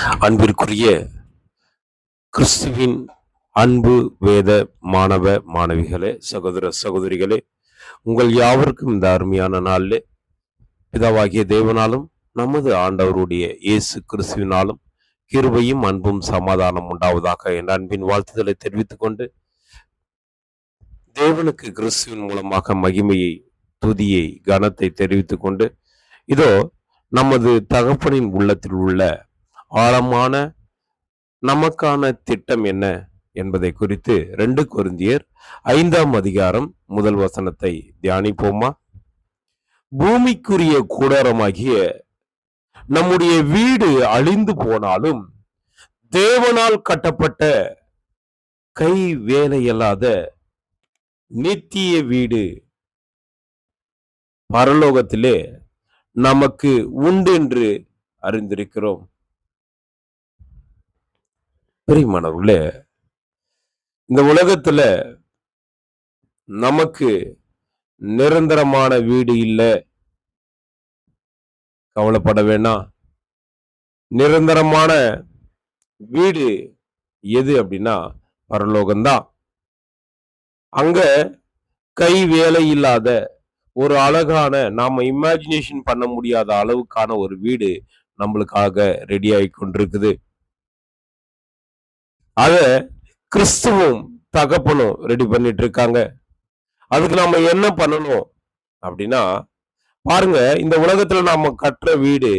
அன்பிற்குரிய கிறிஸ்துவின் அன்பு வேத மாணவ மாணவிகளே, சகோதர சகோதரிகளே, உங்கள் யாவருக்கும் இந்த அருமையான நாளிலே பிதாவாகிய தேவனாலும் நமது ஆண்டவருடைய இயேசு கிறிஸ்துவினாலும் கிருபையும் அன்பும் சமாதானம் உண்டாவதாக என் அன்பின் வாழ்த்துதலை தெரிவித்துக் கொண்டு, தேவனுக்கு கிறிஸ்துவின் மூலமாக மகிமையை, துதியை, கனத்தை தெரிவித்துக் கொண்டு, இதோ நமது தகப்பனின் உள்ளத்தில் உள்ள ஆழமான நமக்கான திட்டம் என்ன என்பதை குறித்து 2 கொரிந்தியர் 5ஆம் அதிகாரம் 1 வசனத்தை தியானிப்போமா? பூமிக்குரிய கூடாரமாகிய நம்முடைய வீடு அழிந்து போனாலும் தேவனால் கட்டப்பட்ட கை வேலையல்லாத நித்திய வீடு பரலோகத்திலே நமக்கு உண்டென்று அறிந்திருக்கிறோம். பிரியமானவர்களே, இந்த உலகத்துல நமக்கு நிரந்தரமான வீடு இல்லை, கவலைப்பட வேணாம். நிரந்தரமான வீடு எது அப்படின்னா பரலோகம்தான். அங்க கை வேலை இல்லாத ஒரு அழகான, நாம இமேஜினேஷன் பண்ண முடியாத அளவுக்கான ஒரு வீடு நம்மளுக்காக ரெடி ஆகி கொண்டிருக்குது. அத கிறிஸ்துவும் தகப்பனும் ரெடி பண்ணிட்டு இருக்காங்க. அதுக்கு நாம என்ன பண்ணணும் அப்படின்னா, பாருங்க, இந்த உலகத்துல நாம கட்டுற வீடு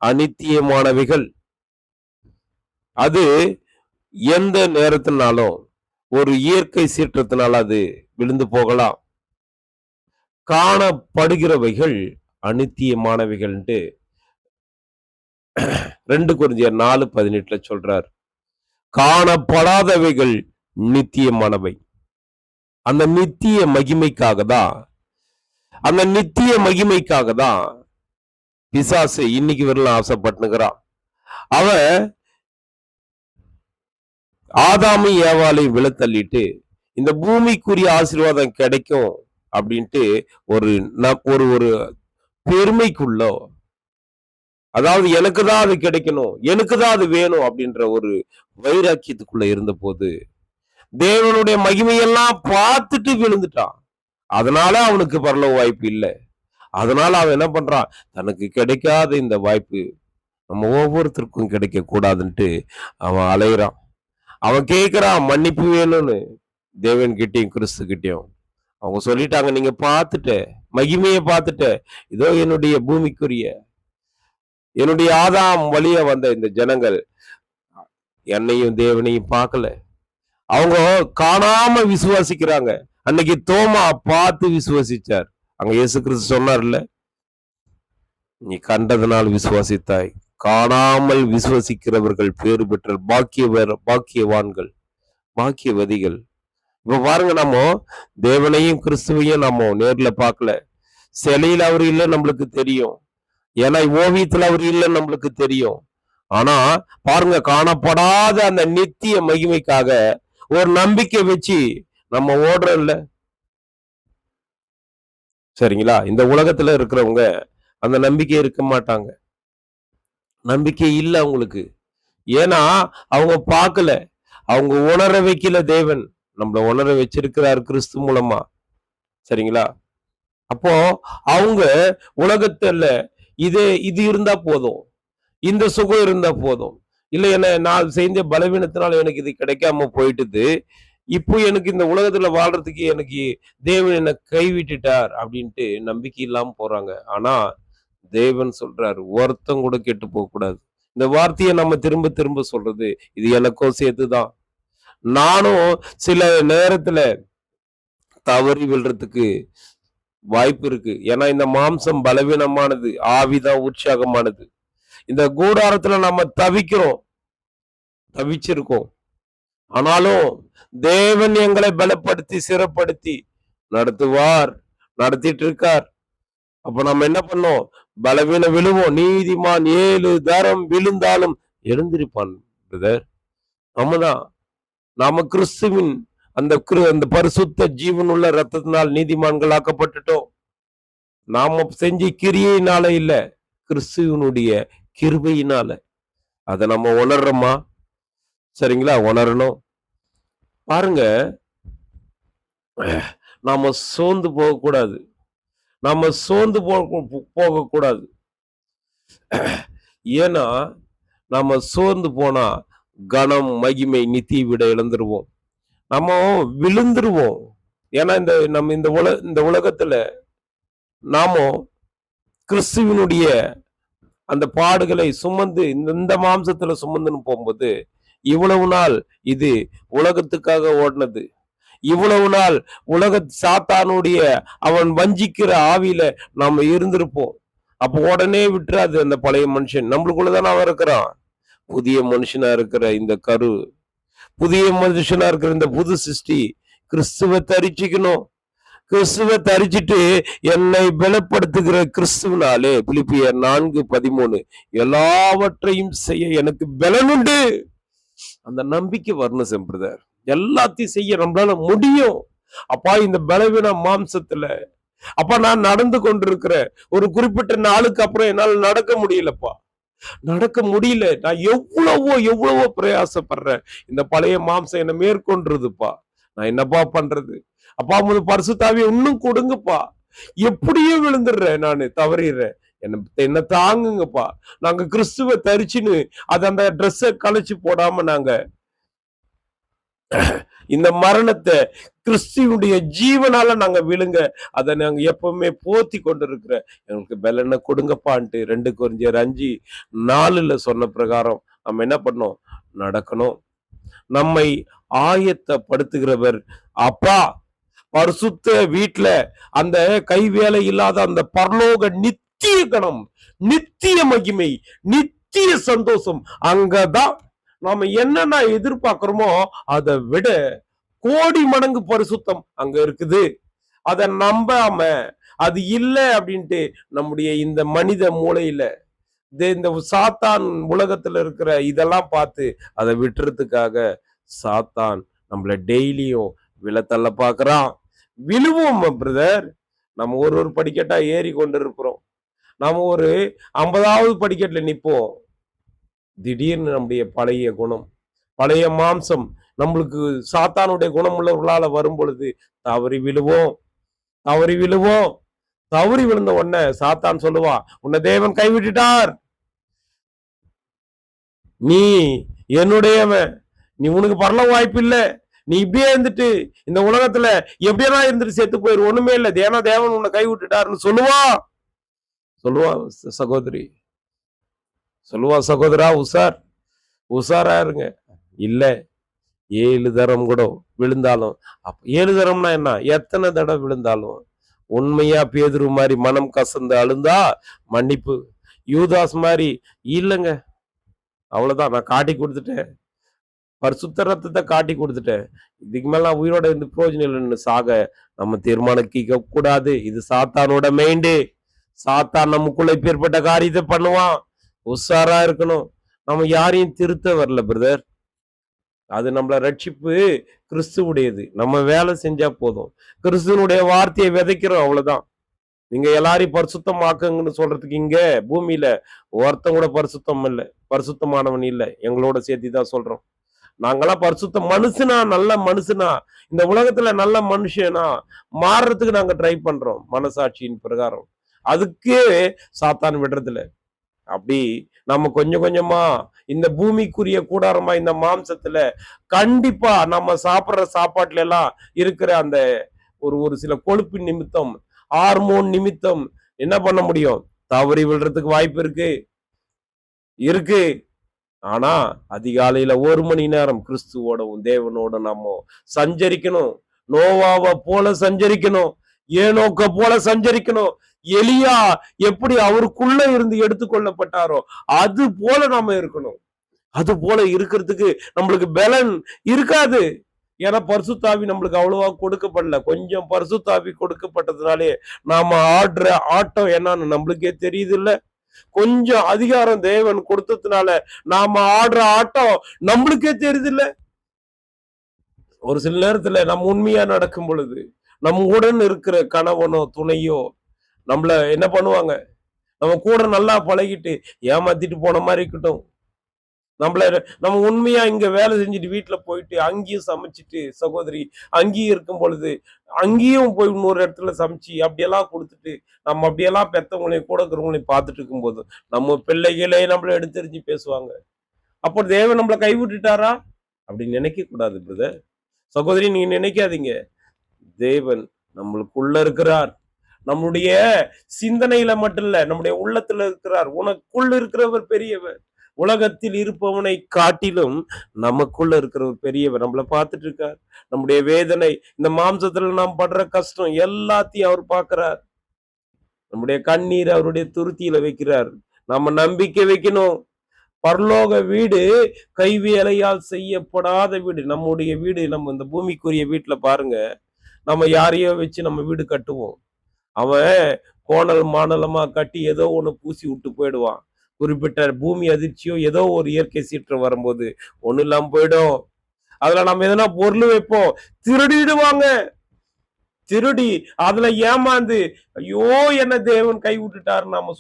அநித்தியமானவைகள். அது எந்த நேரத்தினாலும் ஒரு இயற்கை சீற்றத்தினால அது விழுந்து போகலாம். காணப்படுகிறவைகள் அநித்தியமானவைகள் 2 கொரிந்தியர் 4:18 சொல்றார். காணப்படாதவைகள் நித்தியமானவை. அந்த நித்திய மகிமைக்காக தான் பிசாசு இன்னைக்கு வரலாம் ஆசைப்பட்டுக்கிறான். அவன் ஆதாமை ஏவாளை விழத்தள்ளிட்டு இந்த பூமிக்குரிய ஆசீர்வாதம் கிடைக்கும் அப்படின்ட்டு ஒரு ஒரு பெருமைக்குள்ள, அதாவது எனக்கு தான் அது கிடைக்கணும், எனக்கு தான் அது வேணும் அப்படின்ற ஒரு வைராக்கியத்துக்குள்ள இருந்த போது தேவனுடைய மகிமையெல்லாம் பார்த்துட்டு விழுந்துட்டான். அதனால அவனுக்கு பரலோக வாய்ப்பு இல்லை. அதனால அவன் என்ன பண்றான், தனக்கு கிடைக்காத இந்த வாய்ப்பு நம்ம ஒவ்வொருத்தருக்கும் கிடைக்க கூடாதுன்ட்டு அவன் அலைகிறான். அவன் கேட்கிறான் மன்னிப்பு வேணும்னு தேவன் கிட்டையும் கிறிஸ்து கிட்டையும். அவங்க சொல்லிட்டாங்க, நீங்க பார்த்துட்ட மகிமையை பார்த்துட்ட, இதோ என்னுடைய பூமிக்குரிய, என்னுடைய ஆதாம் வழிய வந்த இந்த ஜனங்கள் என்னையும் தேவனையும் பார்க்கல. அவங்க காணாம விசுவாசிக்கிறாங்க. அன்னைக்கு தோமா பார்த்து விசுவாசிச்சார். அங்க இயேசு கிறிஸ்து சொன்னார்ல, நீ கண்டதனால் விசுவாசித்தாய், காணாமல் விசுவாசிக்கிறவர்கள் பேறு பெற்ற பாக்கியவான்கள், பாக்கியவதிகள். இப்ப பாருங்க, நம்ம தேவனையும் கிறிஸ்துவையும் நம்ம நேர்ல பார்க்கல. சிலையில் அவர் இல்லை நம்மளுக்கு தெரியும், ஏன்னா ஓவியத்துல அவர் இல்லைன்னு நம்மளுக்கு தெரியும். ஆனா பாருங்க, காணப்படாத அந்த நித்திய மகிமைக்காக ஒரு நம்பிக்கை வச்சு நம்ம ஓடுறோம்ல. சரிங்களா? இந்த உலகத்துல இருக்கிறவங்க அந்த நம்பிக்கை இருக்க மாட்டாங்க. நம்பிக்கை இல்லை அவங்களுக்கு. ஏன்னா அவங்க பார்க்கல, அவங்க உணர வைக்கல. தேவன் நம்மள உணர வச்சிருக்கிறார் கிறிஸ்து மூலமா. சரிங்களா? அப்போ அவங்க உலகத்துல இது இருந்தா போதும், இந்த சுகம் இருந்தா போதும், இல்ல என்ன நான் செஞ்ச பலவீனத்தினால எனக்கு இது கிடைக்காம போயிட்டுது, இப்போ எனக்கு இந்த உலகத்துல வாழ்றதுக்கு எனக்கு தேவன் என்னை கைவிட்டுட்டார் அப்படின்ட்டு நம்பிக்கை இல்லாம போறாங்க. ஆனா தேவன் சொல்றாரு, ஒருத்தம் கூட கெட்டு போக கூடாது. இந்த வார்த்தையை நம்ம திரும்ப திரும்ப சொல்றது, இது எனக்கும் சேர்த்துதான். நானும் சில நேரத்துல தவறி விழுறதுக்கு வாய்ப்பு இருக்கு. ஏன்னா இந்த மாம்சம் பலவீனமானது, ஆவிதான் உற்சாகமானது. இந்த கூடாரத்துல நம்ம தவிச்சிருக்கோம். ஆனாலும் தேவன் எங்களை பலப்படுத்தி சிறப்படுத்தி நடத்துவார், நடத்திட்டு இருக்கார். அப்ப நம்ம என்ன பண்ணோம், பலவீனம் விழுவோம். நீதிமான் 7 தரம் விழுந்தாலும் எழுந்திருப்பான். நம்மதான், நாம கிறிஸ்துவின் அந்த பரிசுத்த ஜீவனுள்ள ரத்தத்தினால் நீதிமான்கள் ஆக்கப்பட்டுட்டோம். நாம செஞ்ச கிரியையினால இல்ல, கிறிஸ்துவனுடைய கிருபையினால. அதை நம்ம உணர்றோமா? சரிங்களா? உணரணும். பாருங்க, நாம சோர்ந்து போகக்கூடாது. நம்ம சோர்ந்து போகக்கூடாது. ஏன்னா நம்ம சோர்ந்து போனா கனம், மகிமை, நித்திய விட இழந்துருவோம். நம்ம விழுந்துருவோம். ஏன்னா நம்ம இந்த உலகத்துல நாமோ கிறிஸ்துவினுடைய அந்த பாடுகளை சுமந்து இந்த மாம்சத்துல சுமந்துன்னு போகும்போது, இவ்வளவு நாள் இது உலகத்துக்காக ஓடினது. இவ்வளவு நாள் சாத்தானுடைய அவன் வஞ்சிக்கிற ஆவியில நாம இருந்திருப்போம். அப்போ உடனே விட்டுறாது அந்த பழைய மனுஷன். நம்மளுக்குள்ளதானே அவன் இருக்கிறான். புதிய மனுஷனா இருக்கிற இந்த புதிய மனுஷனா இருக்கிற இந்த புது சிருஷ்டி கிறிஸ்துவ தரிச்சிக்கணும். கிறிஸ்துவ தரிச்சிட்டு என்னை பலப்படுத்துகிற கிறிஸ்துவனாலே, பிலிப்பியர் 4:13, எல்லாவற்றையும் செய்ய எனக்கு பலனுண்டு. அந்த நம்பிக்கை வரணும் செம்பிரதர். எல்லாத்தையும் செய்ய நம்மளால முடியும். அப்பா, இந்த பலவீன மாம்சத்துல அப்பா நான் நடந்து கொண்டிருக்கிற ஒரு குறிப்பிட்ட நாளுக்கு அப்புறம் என்னால நடக்க முடியலப்பா. நடக்க முடியல. நான் எவ்வளவோ பிரயாசப்படுறேன். இந்த பழைய மாம்சம் என்ன மேற்கொண்டுருதுப்பா. நான் என்னப்பா பண்றது? அப்பா, உமது பரிசுத்தாவியை இன்னும் கொடுங்கப்பா. எப்படியோ விழுந்துடுறேன், நானு தவறிடுறேன். என்ன தாங்குங்கப்பா. நாங்க கிறிஸ்துவ தரிச்சுன்னு அந்த ட்ரெஸ்ஸை கழிச்சு போடாம நாங்க இந்த மரணத்தை கிறிஸ்துவனுடைய ஜீவனால நாங்க விழுங்க, அதை நாங்க எப்பவுமே போத்தி கொண்டு இருக்கிற எங்களுக்கு பலனை கொடுங்கப்பான்ட்டு 2 கொரிந்தியர் 5:4 சொன்ன பிரகாரம் நம்ம என்ன பண்ணோம்? நடக்கணும். நம்மை ஆயத்தப்படுத்துகிறவர் அப்பா. பரிசுத்த வீட்டுல அந்த கைவேலை இல்லாத அந்த பரலோக நித்திய கணம், நித்திய மகிமை, நித்திய சந்தோஷம் அங்கதான் நாம என்னென்ன எதிர்பார்க்கிறோமோ அதை விட கோடி மடங்கு பரிசுத்தம் அங்க இருக்குது. அதை நம்பாம அது இல்லை அப்படின்ட்டு நம்முடைய இந்த மனித மூளையில இந்த சாத்தான் உலகத்துல இருக்கிற இதெல்லாம் பார்த்து அதை விட்டுறதுக்காக சாத்தான் நம்மள டெய்லியும் விழத்தள்ள பாக்குறான். விழுவோம் பிரதர். நம்ம ஒரு படிக்கட்டா ஏறி கொண்டு இருக்கிறோம். நாம ஒரு 50வது படிக்கட்டுல நிப்போம். திடீர்னு நம்முடைய பழைய குணம், பழைய மாம்சம் நம்மளுக்கு சாத்தானுடைய குணம் உள்ளவர்களால வரும் பொழுது தவறி விழுவோம். தவறி விழுந்த உடனே சாத்தான் சொல்லுவான், உன்னை தேவன் கைவிட்டுட்டார், நீ என்னுடையவன், நீ உனக்கு பரலோக வாய்ப்பு இல்லை, நீ இப்படியே இருந்துட்டு இந்த உலகத்துல எப்படியா இருந்துட்டு செத்து போயிரு, ஒண்ணுமே இல்லை, தேவன் உன்னை கைவிட்டுட்டாருன்னு சொல்லுவா சகோதரி, சொல்லுவா சகோதரா. உஷாரா இருங்க. இல்ல 7 தரம் கூட விழுந்தாலும், 7 தரம்னா என்ன? எத்தனை தடவை விழுந்தாலும் உண்மையா பேதுரு மாதிரி மனம் கசந்து அழுந்தா மன்னிப்பு. யூதாஸ் மாதிரி இல்லைங்க, அவ்வளவுதான், நான் காட்டி கொடுத்துட்டேன், பரிசுத்த ரத்தத்தை காட்டி கொடுத்துட்டேன், இதுக்கு மேல உயிரோட இருந்து பிரயோஜனம் இல்லைன்னு சாக நம்ம தீர்மானிக்க கூடாது. இது சாத்தானோட மைண்டு. சாத்தான் நமக்குள்ள இப்பேற்பட்ட காரியத்தை பண்ணுவான். உஷாரா இருக்கணும். நம்ம யாரையும் திருத்த வரல பிரதர். அது நம்மள ரட்சிப்பு கிறிஸ்துவுடையது. நம்ம வேலை செஞ்சா போதும். கிறிஸ்துவனுடைய வார்த்தையை விதைக்கிறோம், அவ்வளவுதான். நீங்க எல்லாரையும் பரிசுத்தமாக்குங்கன்னு சொல்றதுக்கு இங்க பூமியில ஒருத்தன் கூட பரிசுத்தம் இல்லை, பரிசுத்தமானவன் இல்லை. எங்களோட சேர்த்து தான் சொல்றோம். நாங்கெல்லாம் பரிசுத்த மனுஷனா, நல்ல மனுஷனா, இந்த உலகத்துல நல்ல மனுஷனா மாறுறதுக்கு நாங்க ட்ரை பண்றோம் மனசாட்சியின் பிரகாரம். அதுக்கே சாத்தான் விடுறதில்ல. அப்படி நம்ம கொஞ்சம் கொஞ்சமா இந்த பூமிக்குரிய கூடாரமா இந்த மாம்சத்துல கண்டிப்பா நம்ம சாப்பிடுற சாப்பாட்டுல எல்லாம் இருக்கிற அந்த ஒரு சில கொழுப்பு நிமித்தம், ஹார்மோன் நிமித்தம் என்ன பண்ண முடியும்? தவறி விழுறதுக்கு வாய்ப்பு இருக்கு. ஆனா அதிகாலையில 1 மணி நேரம் கிறிஸ்துவோடவும் தேவனோட நம்ம சஞ்சரிக்கணும். நோவாவை போல சஞ்சரிக்கணும், ஏனோக்க போல சஞ்சரிக்கணும். எலியா எப்படி அவருக்குள்ள இருந்து எடுத்துக்கொள்ளப்பட்டாரோ அது போல நாம இருக்கணும். அது போல இருக்கிறதுக்கு நம்மளுக்கு பலன் இருக்காது. ஏன்னா பரிசுத்தாவி நம்மளுக்கு அவ்வளவா கொடுக்கப்படல. கொஞ்சம் பரிசுத்தாவி கொடுக்கப்பட்டதுனாலே நாம ஆடுற ஆட்டம் என்னன்னு நம்மளுக்கே தெரியுது இல்ல. கொஞ்சம் அதிகாரம் தேவன் கொடுத்ததுனால நாம ஆடுற ஆட்டம் நம்மளுக்கே தெரியுது இல்ல. ஒரு சில நேரத்துல நம்ம உண்மையா நடக்கும் பொழுது நம்ம உடன் இருக்கிற கணவனோ துணையோ நம்மள என்ன பண்ணுவாங்க? நம்ம கூட நல்லா பழகிட்டு ஏமாத்திட்டு போன மாதிரி இருக்கட்டும். நம்ம உண்மையா இங்க வேலை செஞ்சுட்டு வீட்டுல போயிட்டு அங்கேயும் சமைச்சிட்டு சகோதரி அங்கேயும் இருக்கும் பொழுது அங்கேயும் போய் இன்னொரு இடத்துல சமைச்சு அப்படியெல்லாம் கொடுத்துட்டு நம்ம அப்படியெல்லாம் பெத்தவங்களையும் கூட இருக்கிறவங்களையும் பார்த்துட்டு இருக்கும்போது நம்ம பிள்ளைகளே நம்மள எடுத்தெறிஞ்சு பேசுவாங்க. அப்போ தேவன் நம்மளை கைவிட்டுட்டாரா அப்படின்னு நினைக்க கூடாது பிரதர். சகோதரி நீங்க நினைக்காதீங்க. தேவன் நம்மளுக்குள்ள இருக்கிறார். நம்முடைய சிந்தனையில மட்டும் இல்ல, நம்முடைய உள்ளத்துல இருக்கிறார். உனக்குள்ள இருக்கிறவர் பெரியவர். உலகத்தில் இருப்பவனை காட்டிலும் நமக்குள்ள இருக்கிறவர் பெரியவர். நம்மளை பார்த்துட்டு இருக்கார். நம்முடைய வேதனை, இந்த மாம்சத்துல நாம் படுற கஷ்டம் எல்லாத்தையும் அவர் பார்க்கிறார். நம்முடைய கண்ணீர் அவருடைய துருத்தியில வைக்கிறார். நம்ம நம்பிக்கை வைக்கணும். பரலோக வீடு கைவேலையால் செய்யப்படாத வீடு. நம்முடைய வீடு, நம்ம இந்த பூமிக்குரிய வீட்டுல பாருங்க, நம்ம யாரையோ வச்சு நம்ம வீடு கட்டுவோம். அவன் கோணல் மாணலமா கட்டி ஏதோ ஒண்ணு பூசி விட்டு போயிடுவான். குறிப்பிட்ட பூமி அதிர்ச்சியோ ஏதோ ஒரு இயற்கை சீற்றம் வரும்போது ஒண்ணு இல்லாம போயிடும். அதுல நம்ம எதனா பொருள் வைப்போம், திருடிடுவாங்க. திருடி அதுல ஏமாந்து ஐயோ என்ன தேவன் கை விட்டுட்டாரு நாம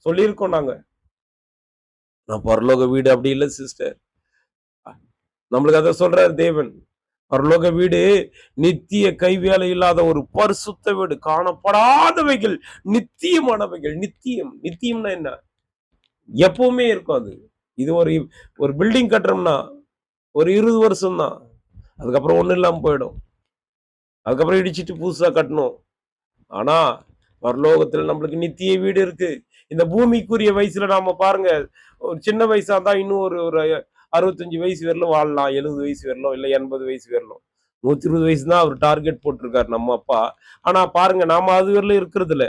சொல்லியிருக்கோம் நாங்க. நான் பரலோக வீடு அப்படி இல்லை சிஸ்டர். நம்மளுக்கு அதை சொல்றாரு தேவன். பரலோக வீடு நித்திய கைவேலை இல்லாத ஒரு பரிசுத்த வீடு, காணப்படாதவைகள் நித்தியமானவைகள். நித்தியம்னா என்ன? எப்பவுமே இருக்கும். அது இது ஒரு பில்டிங் கட்டுறோம்னா ஒரு 20 வருஷம் தான், அதுக்கப்புறம் ஒண்ணு இல்லாம போயிடும். அதுக்கப்புறம் இடிச்சிட்டு புதுசா கட்டணும். ஆனா பரலோகத்துல நம்மளுக்கு நித்திய வீடு இருக்கு. இந்த பூமிக்குரிய வயசுல நாம பாருங்க, ஒரு சின்ன வயசா தான் இன்னும் ஒரு 65 வயசு வரலும் வாழலாம், 70 வயசு வரலும், இல்ல 80 வயசு வரலும். 120 வயசு தான் அவர் டார்கெட் போட்டிருக்காரு நம்ம அப்பா. ஆனா பாருங்க, நாம அது வரலும் இருக்கிறது இல்ல.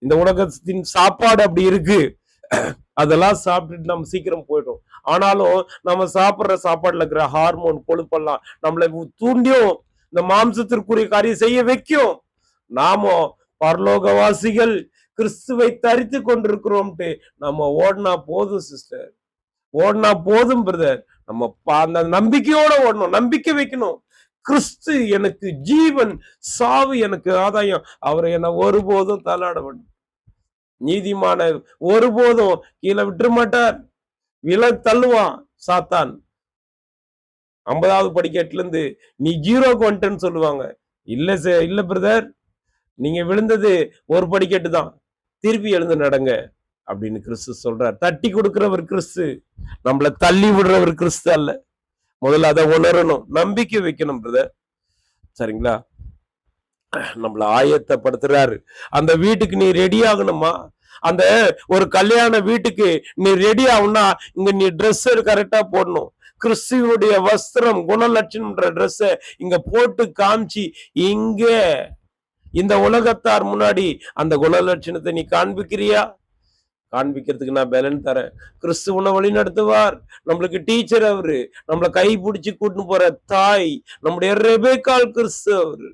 இந்த உலகத்தின் சாப்பாடு அப்படி இருக்கு. அதெல்லாம் சாப்பிட்டுட்டு நம்ம சீக்கிரம் போயிடும். ஆனாலும் நம்ம சாப்பிடுற சாப்பாடுல இருக்கிற ஹார்மோன் கொழுப்பெல்லாம் நம்மளை தூண்டியும் இந்த மாம்சத்திற்குரிய காரியம் செய்ய வைக்கும். நாம பரலோகவாசிகள் கிறிஸ்துவை தரித்து கொண்டிருக்கிறோம்ட்டு நம்ம ஓடினா போதும் சிஸ்டர், ஓடினா போதும் பிரதர். நம்ம அந்த நம்பிக்கையோட ஓடணும், நம்பிக்கை வைக்கணும். கிறிஸ்து எனக்கு ஜீவன், சாவு எனக்கு ஆதாயம். அவரை என்ன ஒருபோதும் தள்ளாட வேண்டும். நீதிமான ஒருபோதும் கீழே விட்டுற மாட்டார். தள்ளுவான் சாத்தான். 50வது படிக்கட்டுல இருந்து நீ ஜீரோக்கு வந்துட்டேன்னு சொல்லுவாங்க. இல்ல பிரதர், நீங்க விழுந்தது ஒரு படிக்கட்டு தான், திருப்பி எழுந்து நடங்க அப்படின்னு கிறிஸ்து சொல்றார். தட்டி கொடுக்கிறவர் கிறிஸ்து, நம்மளை தள்ளி விடுறவர் கிறிஸ்து அல்ல. முதல்ல அதை உணரணும், நம்பிக்கை வைக்கணும் பிரதர். சரிங்களா? நம்மள ஆயத்தப்படுத்துறாரு. அந்த வீட்டுக்கு நீ ரெடி ஆகணுமா? அந்த ஒரு கல்யாண வீட்டுக்கு நீ ரெடி ஆகுனா இங்க நீ ட்ரெஸ் கரெக்டா போடணும். கிறிஸ்துவனுடைய வஸ்திரம், குணலட்சணம்ன்ற ட்ரெஸ் இங்க போட்டு காமிச்சு, இங்க இந்த உலகத்தார் முன்னாடி அந்த குணலட்சணத்தை நீ காண்பிக்கிறியா? காண்பிக்கிறதுக்கு நான் பலன் தரேன். கிறிஸ்துவனை வழி நடத்துவார். நம்மளுக்கு டீச்சர் அவரு. நம்மளை கை பிடிச்சு கூட்டின்னு போற தாய் நம்முடைய ரெபேக்காள் கிறிஸ்து அவரு.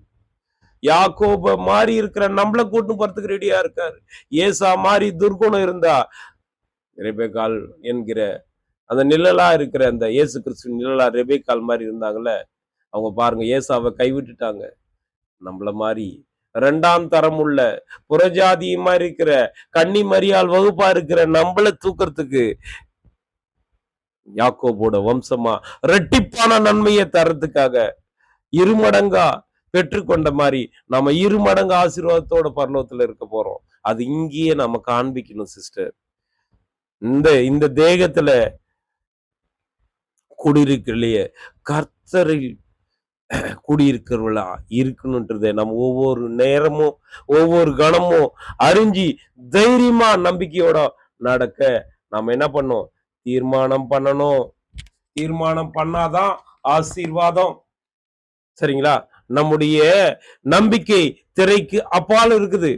யாக்கோப மாறி இருக்கிற நம்மளை கூட்டின்னு போறதுக்கு ரெடியா இருக்காரு. ஏசா மாறி துர்குணம் இருந்தா ரெபேக்காள் என்கிற அந்த நிழலா இருக்கிற அந்த இயேசு கிறிஸ்து நிழலா ரெபேக்காள் மாதிரி இருந்தாங்கல்ல, அவங்க பாருங்க ஏசாவை கைவிட்டுட்டாங்க. நம்மள மாதிரி 2ஆம் தரம் உள்ள புறஜாதியுமா இருக்கிற கன்னி மரியாள் வகுப்பா இருக்கிற நம்மள தூக்கிறதுக்கு யாக்கோபோட வம்சமா ரெட்டிப்பான நன்மையை தரத்துக்காக இருமடங்கா பெற்றுக்கொண்ட மாதிரி நம்ம இருமடங்கு ஆசீர்வாதத்தோட பரலோகத்துல இருக்க போறோம். அது இங்கேயே நம்ம காண்பிக்கணும் சிஸ்டர். இந்த தேகத்துல குடியிருக்கலையே கர்த்தரில் குடியிருக்கிறவளா இருக்கணும்ன்றதை நம்ம ஒவ்வொரு நேரமும் ஒவ்வொரு கணமும் அறிஞ்சி தைரியமா நம்பிக்கையோட நடக்க நாம என்ன பண்ணோம்? தீர்மானம் பண்ணணும். தீர்மானம் பண்ணாதான் ஆசீர்வாதம். சரிங்களா? நம்முடைய நம்பிக்கை திரைக்கு அப்பால் இருக்குது.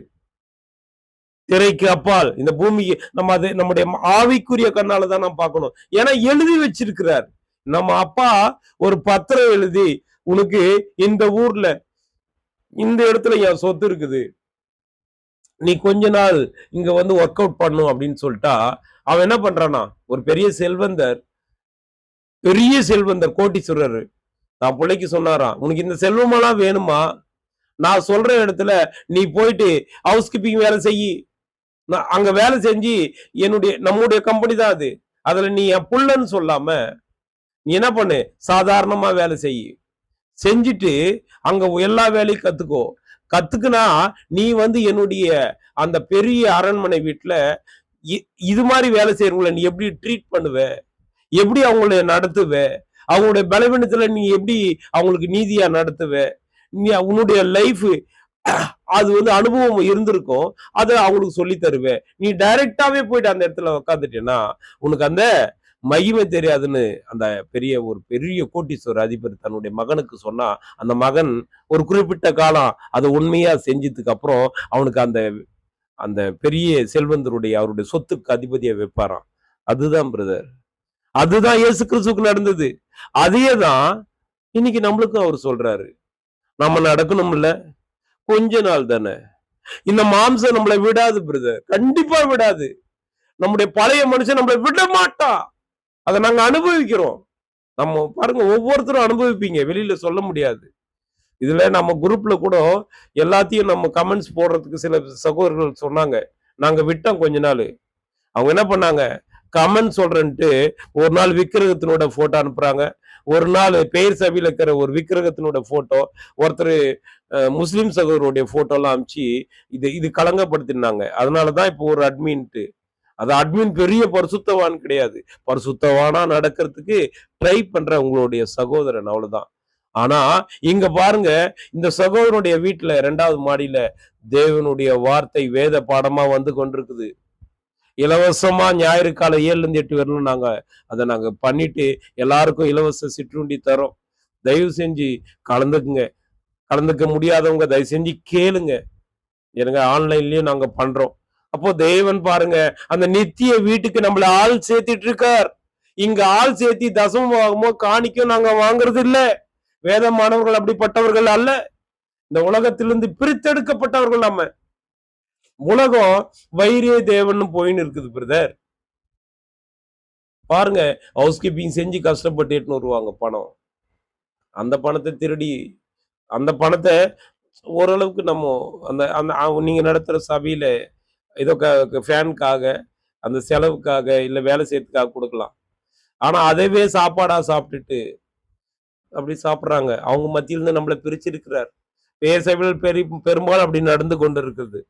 திரைக்கு அப்பால் இந்த பூமிக்கு நம்ம அது நம்முடைய ஆவிக்குரிய கண்ணால தான் நாம் பார்க்கணும். ஏன்னா எழுதி வச்சிருக்கிறார் நம்ம அப்பா. ஒரு பத்திரம் எழுதி, உனக்கு இந்த ஊர்ல இந்த இடத்துல என் சொத்து இருக்குது, நீ கொஞ்ச நாள் இங்க வந்து ஒர்க் அவுட் பண்ணும் அப்படின்னு சொல்லிட்டா, அவன் என்ன பண்றானா, ஒரு பெரிய செல்வந்தர் கோட்டீஸ்வரர் நான் பிள்ளைக்கு சொன்னாராம், உனக்கு இந்த செல்வமெல்லாம் வேணுமா, நான் சொல்ற இடத்துல நீ போயிட்டு ஹவுஸ் கீப்பிங் வேலை செய்யி, அங்க வேலை செஞ்சு நம்முடைய கம்பெனி தான் அது, அதுல நீ என் புள்ளன்னு சொல்லாம நீ என்ன பண்ணு, சாதாரணமா வேலை செய். செஞ்சுட்டு அங்க எல்லா வேலையும் கத்துக்கோ. கத்துக்குனா நீ என்னுடைய அந்த பெரிய அரண்மனை வீட்டுல இது மாதிரி வேலை செய்யறவங்களை நீ எப்படி ட்ரீட் பண்ணுவ, எப்படி அவங்களை நடத்துவ, அவங்களுடைய பலவீனத்துல நீ எப்படி அவங்களுக்கு நீதியா நடத்துவ, நீ உன்னுடைய லைஃப் அது அனுபவம் இருந்திருக்கும், அதை அவங்களுக்கு சொல்லி தருவேன். நீ டைரக்டாவே போயிட்டு அந்த இடத்துல உட்காந்துட்டேன்னா உனக்கு அந்த மகிமை தெரியாதுன்னு அந்த ஒரு பெரிய கோட்டீஸ்வரர் அதிபர் தன்னுடைய மகனுக்கு சொன்னா, அந்த மகன் ஒரு குறிப்பிட்ட காலம் அதை உண்மையா செஞ்சதுக்கு அப்புறம் அவனுக்கு அந்த அந்த பெரிய செல்வந்தருடைய அவருடைய சொத்துக்கு அதிபதியை வைப்பாராம். அதுதான் பிரதர், அதுதான் இயேசு கிறிஸ்துவுக்கு நடந்தது. அதையேதான் இன்னைக்கு நம்மளுக்கும் அவர் சொல்றாரு. நம்ம நடக்கணும்ல, கொஞ்ச நாள் தானே. இந்த மாம்சம் நம்மளை விடாது பிரதர், கண்டிப்பா விடாது. நம்முடைய பழைய மனுஷன் நம்மளை விட மாட்டான். அதை நாங்க அனுபவிக்கிறோம். நம்ம பாருங்க, ஒவ்வொருத்தரும் அனுபவிப்பீங்க, வெளியில சொல்ல முடியாது. இதுல நம்ம குரூப்ல கூட எல்லாத்தையும் நம்ம கமெண்ட்ஸ் போடுறதுக்கு சில சகோதரர்கள் சொன்னாங்க. நாங்க விட்டோம் கொஞ்ச நாள். அவங்க என்ன பண்ணாங்க, கமெண்ட் சொல்றேன்ட்டு ஒரு நாள் விக்கிரகத்தினோட போட்டோ அனுப்புறாங்க, ஒரு நாள் பெயர் சபையில் இருக்கிற ஒரு விக்கிரகத்தினோட போட்டோ, ஒருத்தர் முஸ்லிம் சகோதரருடைய போட்டோ எல்லாம் அனுப்பிச்சு இது கலங்கப்படுத்தினாங்க. அதனாலதான் இப்போ ஒரு அட்மின்ட்டு, அது அட்மின் பெரிய பரிசுத்தவான் கிடையாது, பரிசுத்தவானா நடக்கிறதுக்கு ட்ரை பண்ற உங்களுடைய சகோதரன், அவ்வளவுதான். ஆனா இங்க பாருங்க, இந்த சகோதரனுடைய வீட்டுல 2வது மாடியில தேவனுடைய வார்த்தை வேத பாடமா வந்து கொண்டிருக்குது. இலவசமா ஞாயிறு காலை 7ல இருந்து 8 வரணும். அதை நாங்க பண்ணிட்டு எல்லாருக்கும் இலவச சிற்றுண்டி தரோம். தயவு செஞ்சு கலந்துக்குங்க. கலந்துக்க முடியாதவங்க தயவு செஞ்சு கேளுங்க. எனக்கு ஆன்லைன்லயும் நாங்க பண்றோம். அப்போ தேவன் பாருங்க, அந்த நித்திய வீட்டுக்கு நம்மள ஆள் சேர்த்திட்டு இருக்கார். இங்க ஆள் சேர்த்தி தசமமோ காணிக்கும் நாங்க வாங்குறது இல்ல. வேதமானவர்கள் அப்படிப்பட்டவர்கள் அல்ல. இந்த உலகத்திலிருந்து பிரித்தெடுக்கப்பட்டவர்கள் நம்ம. உலகம் வைரே தேவன் போயின்னு இருக்குது பிரதர். பாருங்க, ஹவுஸ் கீப்பிங் செஞ்சு கஷ்டப்பட்டு எட்டுன்னு வருவாங்க பணம். அந்த பணத்தை திருடி, அந்த பணத்தை ஓரளவுக்கு நம்ம அந்த அந்த நீங்க நடத்துற சபையில ஏதோ ஃபேனுக்காக, அந்த செலவுக்காக, இல்ல வேலை செய்யறதுக்காக கொடுக்கலாம். ஆனா அதவே சாப்பாடா சாப்பிட்டுட்டு அப்படி சாப்பிடுறாங்க. அவங்க மத்தியிலிருந்து நம்மளை பிரிச்சிருக்கிறார். பேர் சபையில் பெரும்பாலும் அப்படி நடந்து கொண்டு இருக்குது.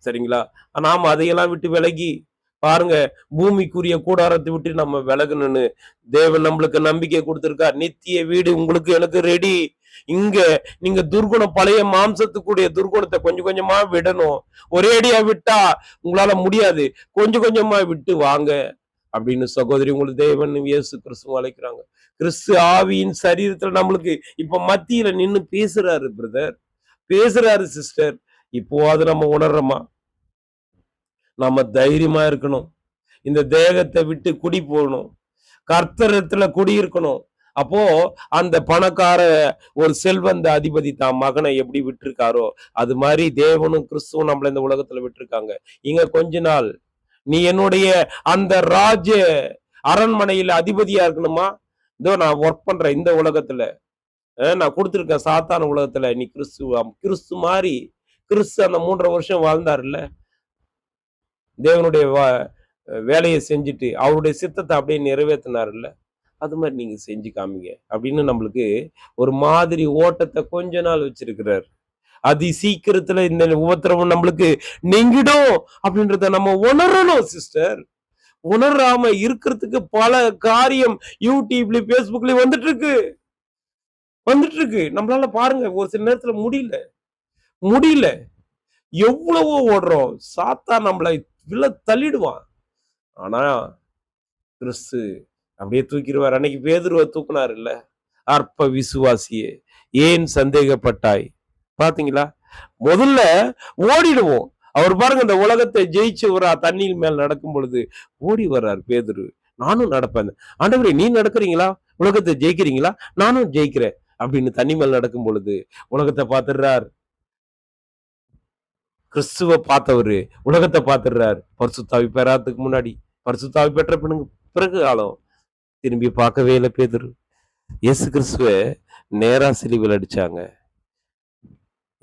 சரிங்களா? நாம அதையெல்லாம் விட்டு விலகி பாருங்க, பூமிக்குரிய கூடாரத்தை விட்டு நம்ம விலகணும்னு தேவன் நம்மளுக்கு நம்பிக்கை கொடுத்திருக்கார். நித்திய வீடு உங்களுக்கு எனக்கு ரெடி. இங்க நீங்க துர்குணம், பழைய மாம்சத்துக்குடைய துர்குணத்தை கொஞ்சம் கொஞ்சமா விடணும். ஒரேடியா விட்டா உங்களால முடியாது, கொஞ்சம் கொஞ்சமா விட்டு வாங்க அப்படின்னு சகோதரி உங்களுக்கு தேவன் இயேசு கிறிஸ்து அழைக்கிறாங்க. கிறிஸ்து ஆவியின் சரீரத்துல நம்மளுக்கு இப்ப மத்தியில நின்னு பேசுறாரு பிரதர், பேசுறாரு சிஸ்டர். இப்போ அது நம்ம உணர்றோமா? நம்ம தைரியமா இருக்கணும். இந்த தேகத்தை விட்டு குடி போகணும், கர்த்தரத்துல குடி இருக்கணும். அப்போ அந்த பணக்கார ஒரு செல்வந்த அதிபதி தான் மகனை எப்படி விட்டுருக்காரோ அது மாதிரி தேவனும் கிறிஸ்துவும் நம்மள இந்த உலகத்துல விட்டுருக்காங்க. இங்க கொஞ்ச நாள் நீ என்னுடைய அந்த ராஜ அரண்மனையில அதிபதியா இருக்கணுமா? இதோ நான் ஒர்க் பண்றேன் இந்த உலகத்துல, நான் கொடுத்துருக்கேன் சாத்தான உலகத்துல. நீ கிறிஸ்து மாதிரி, கிறிஸ்து அந்த 3.5 வருஷம் வாழ்ந்தாருல்ல, தேவனுடைய வேலையை செஞ்சுட்டு அவருடைய சித்தத்தை அப்படியே நிறைவேற்றினாருல்ல, அது மாதிரி நீங்க செஞ்சு காமிங்க அப்படின்னு நம்மளுக்கு ஒரு மாதிரி ஓட்டத்தை கொஞ்ச நாள் வச்சிருக்கிறார். அதி சீக்கிரத்துல இந்த உபத்திரவம் நம்மளுக்கு நீங்கிடும் அப்படின்றத நம்ம உணரணும் சிஸ்டர். உணராம இருக்கிறதுக்கு பல காரியம் யூடியூப்ல பேஸ்புக்லயும் வந்துட்டு இருக்கு. நம்மளால பாருங்க ஒரு சில நேரத்துல முடியல. எவ்வளவோ ஓடுறோம், சாத்தா நம்மளை தள்ளிடுவான். ஆனா கிறிஸ்து அப்படியே தூக்கிடுவார். அன்னைக்கு பேதுருவை தூக்குனார் இல்ல, அற்ப விசுவாசியே ஏன் சந்தேகப்பட்டாய்? பாத்தீங்களா? முதல்ல ஓடிடுவோம். அவர் பாருங்க, இந்த உலகத்தை ஜெயிச்சவரா தண்ணீர் மேல் நடக்கும் பொழுது ஓடி வர்றார் பேதுரு. நானும் நடப்பேன். ஆண்டவரே, நீ நடக்கிறீங்களா? உலகத்தை ஜெயிக்கிறீங்களா? நானும் ஜெயிக்கிறேன் அப்படின்னு தண்ணி மேல் நடக்கும் பொழுது உலகத்தை பார்த்துடுறார். கிறிஸ்துவ பார்த்தவரு உலகத்தை பார்த்துடுறார். பரிசுத்தாவி பெறாததுக்கு முன்னாடி, பரிசுத்தாவி பெற்ற பிறகு காலம் திரும்பி பார்க்கவே இல்லை பேதுரு. இயேசு கிறிஸ்துவ நேரா சிலுவையில் அடிச்சாங்க.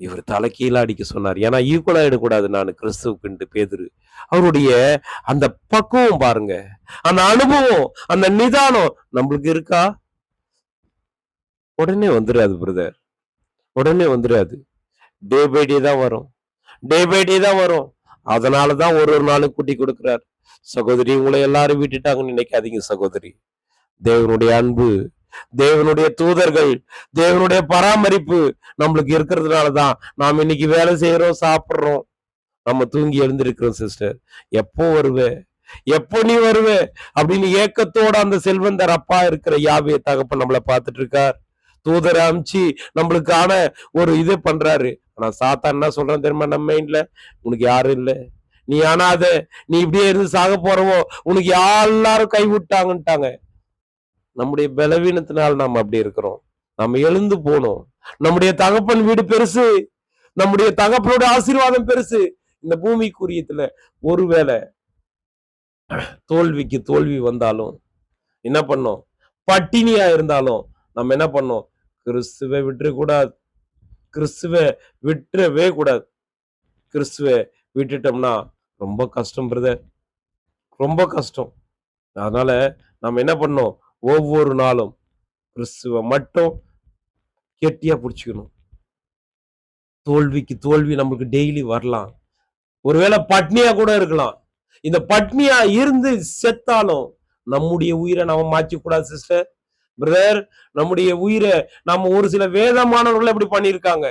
இவர் தலைகீழா அடிக்க சொன்னார். ஏன்னா ஈக்குவல் ஆயிடக்கூடாது நான் கிறிஸ்துவுக்குன்ட்டு பேதுரு. அவருடைய அந்த பக்குவம் பாருங்க, அந்த அனுபவம், அந்த நிதானம் நம்மளுக்கு இருக்கா? உடனே வந்துராது பிரதர், உடனே வந்துராது. டே பை டே தான் வரும், டே பை டே தான் வரும். அதனாலதான் ஒரு ஒரு நாளும் கூட்டி கொடுக்கிறார். சகோதரி, உங்களை எல்லாரும் விட்டுட்டாங்கன்னு நினைக்காதீங்க சகோதரி. தேவனுடைய அன்பு, தேவனுடைய தூதர்கள், தேவனுடைய பராமரிப்பு நம்மளுக்கு இருக்கிறதுனாலதான் நாம் இன்னைக்கு வேலை செய்யறோம், சாப்பிடுறோம், நம்ம தூங்கி எழுந்திருக்கிறோம். சிஸ்டர், எப்போ வருவே, எப்போ நீ வருவே அப்படின்னு ஏக்கத்தோட அந்த செல்வந்தர் அப்பா இருக்கிற யாவே தகப்பன் நம்மளை பார்த்துட்டு இருக்கார். தூதரை அமிச்சு நம்மளுக்கான ஒரு இது பண்றாரு. ஆனா சாத்தான் என்ன சொல்றான் தெரியுமா? நம்ம மைண்ட்ல, உனக்கு யாரும் இல்லை, நீ அனாத, நீ இப்படியே இருந்து சாக போறவோ, உனக்கு எல்லாரும் கைவிட்டாங்கன்ட்டாங்க. நம்முடைய பலவீனத்தினால் நாம் அப்படி இருக்கிறோம். நம்ம எழுந்து போனோம். நம்முடைய தகப்பன் வீடு பெருசு, நம்முடைய தகப்பனோட ஆசீர்வாதம் பெருசு. இந்த பூமிக்குரியத்துல ஒருவேளை தோல்விக்கு தோல்வி வந்தாலும் என்ன பண்ணோம்? பட்டினியா இருந்தாலும் நம்ம என்ன பண்ணோம்? கிறிஸ்துவை விட்டுறக்கூடாது, கிறிஸ்துவை விட்டுறவே கூடாது. கிறிஸ்துவை விட்டுட்டோம்னா ரொம்ப கஷ்டம் பிரதர், ரொம்ப கஷ்டம். அதனால நம்ம என்ன பண்ணோம்? ஒவ்வொரு நாளும் கிறிஸ்துவ மட்டும் கெட்டியா பிடிச்சுக்கணும். தோல்விக்கு தோல்வி நமக்கு டெய்லி வரலாம். ஒருவேளை பட்னியா கூட இருக்கலாம். இந்த பட்னியா இருந்து செத்தாலும் நம்முடைய உயிரை நாம மாற்றிக்க கூடாது சிஸ்டர், பிரதர். நம்முடைய உயிரை நம்ம ஒரு சில வேதமானவர்கள் அப்படி பண்ணியிருக்காங்க.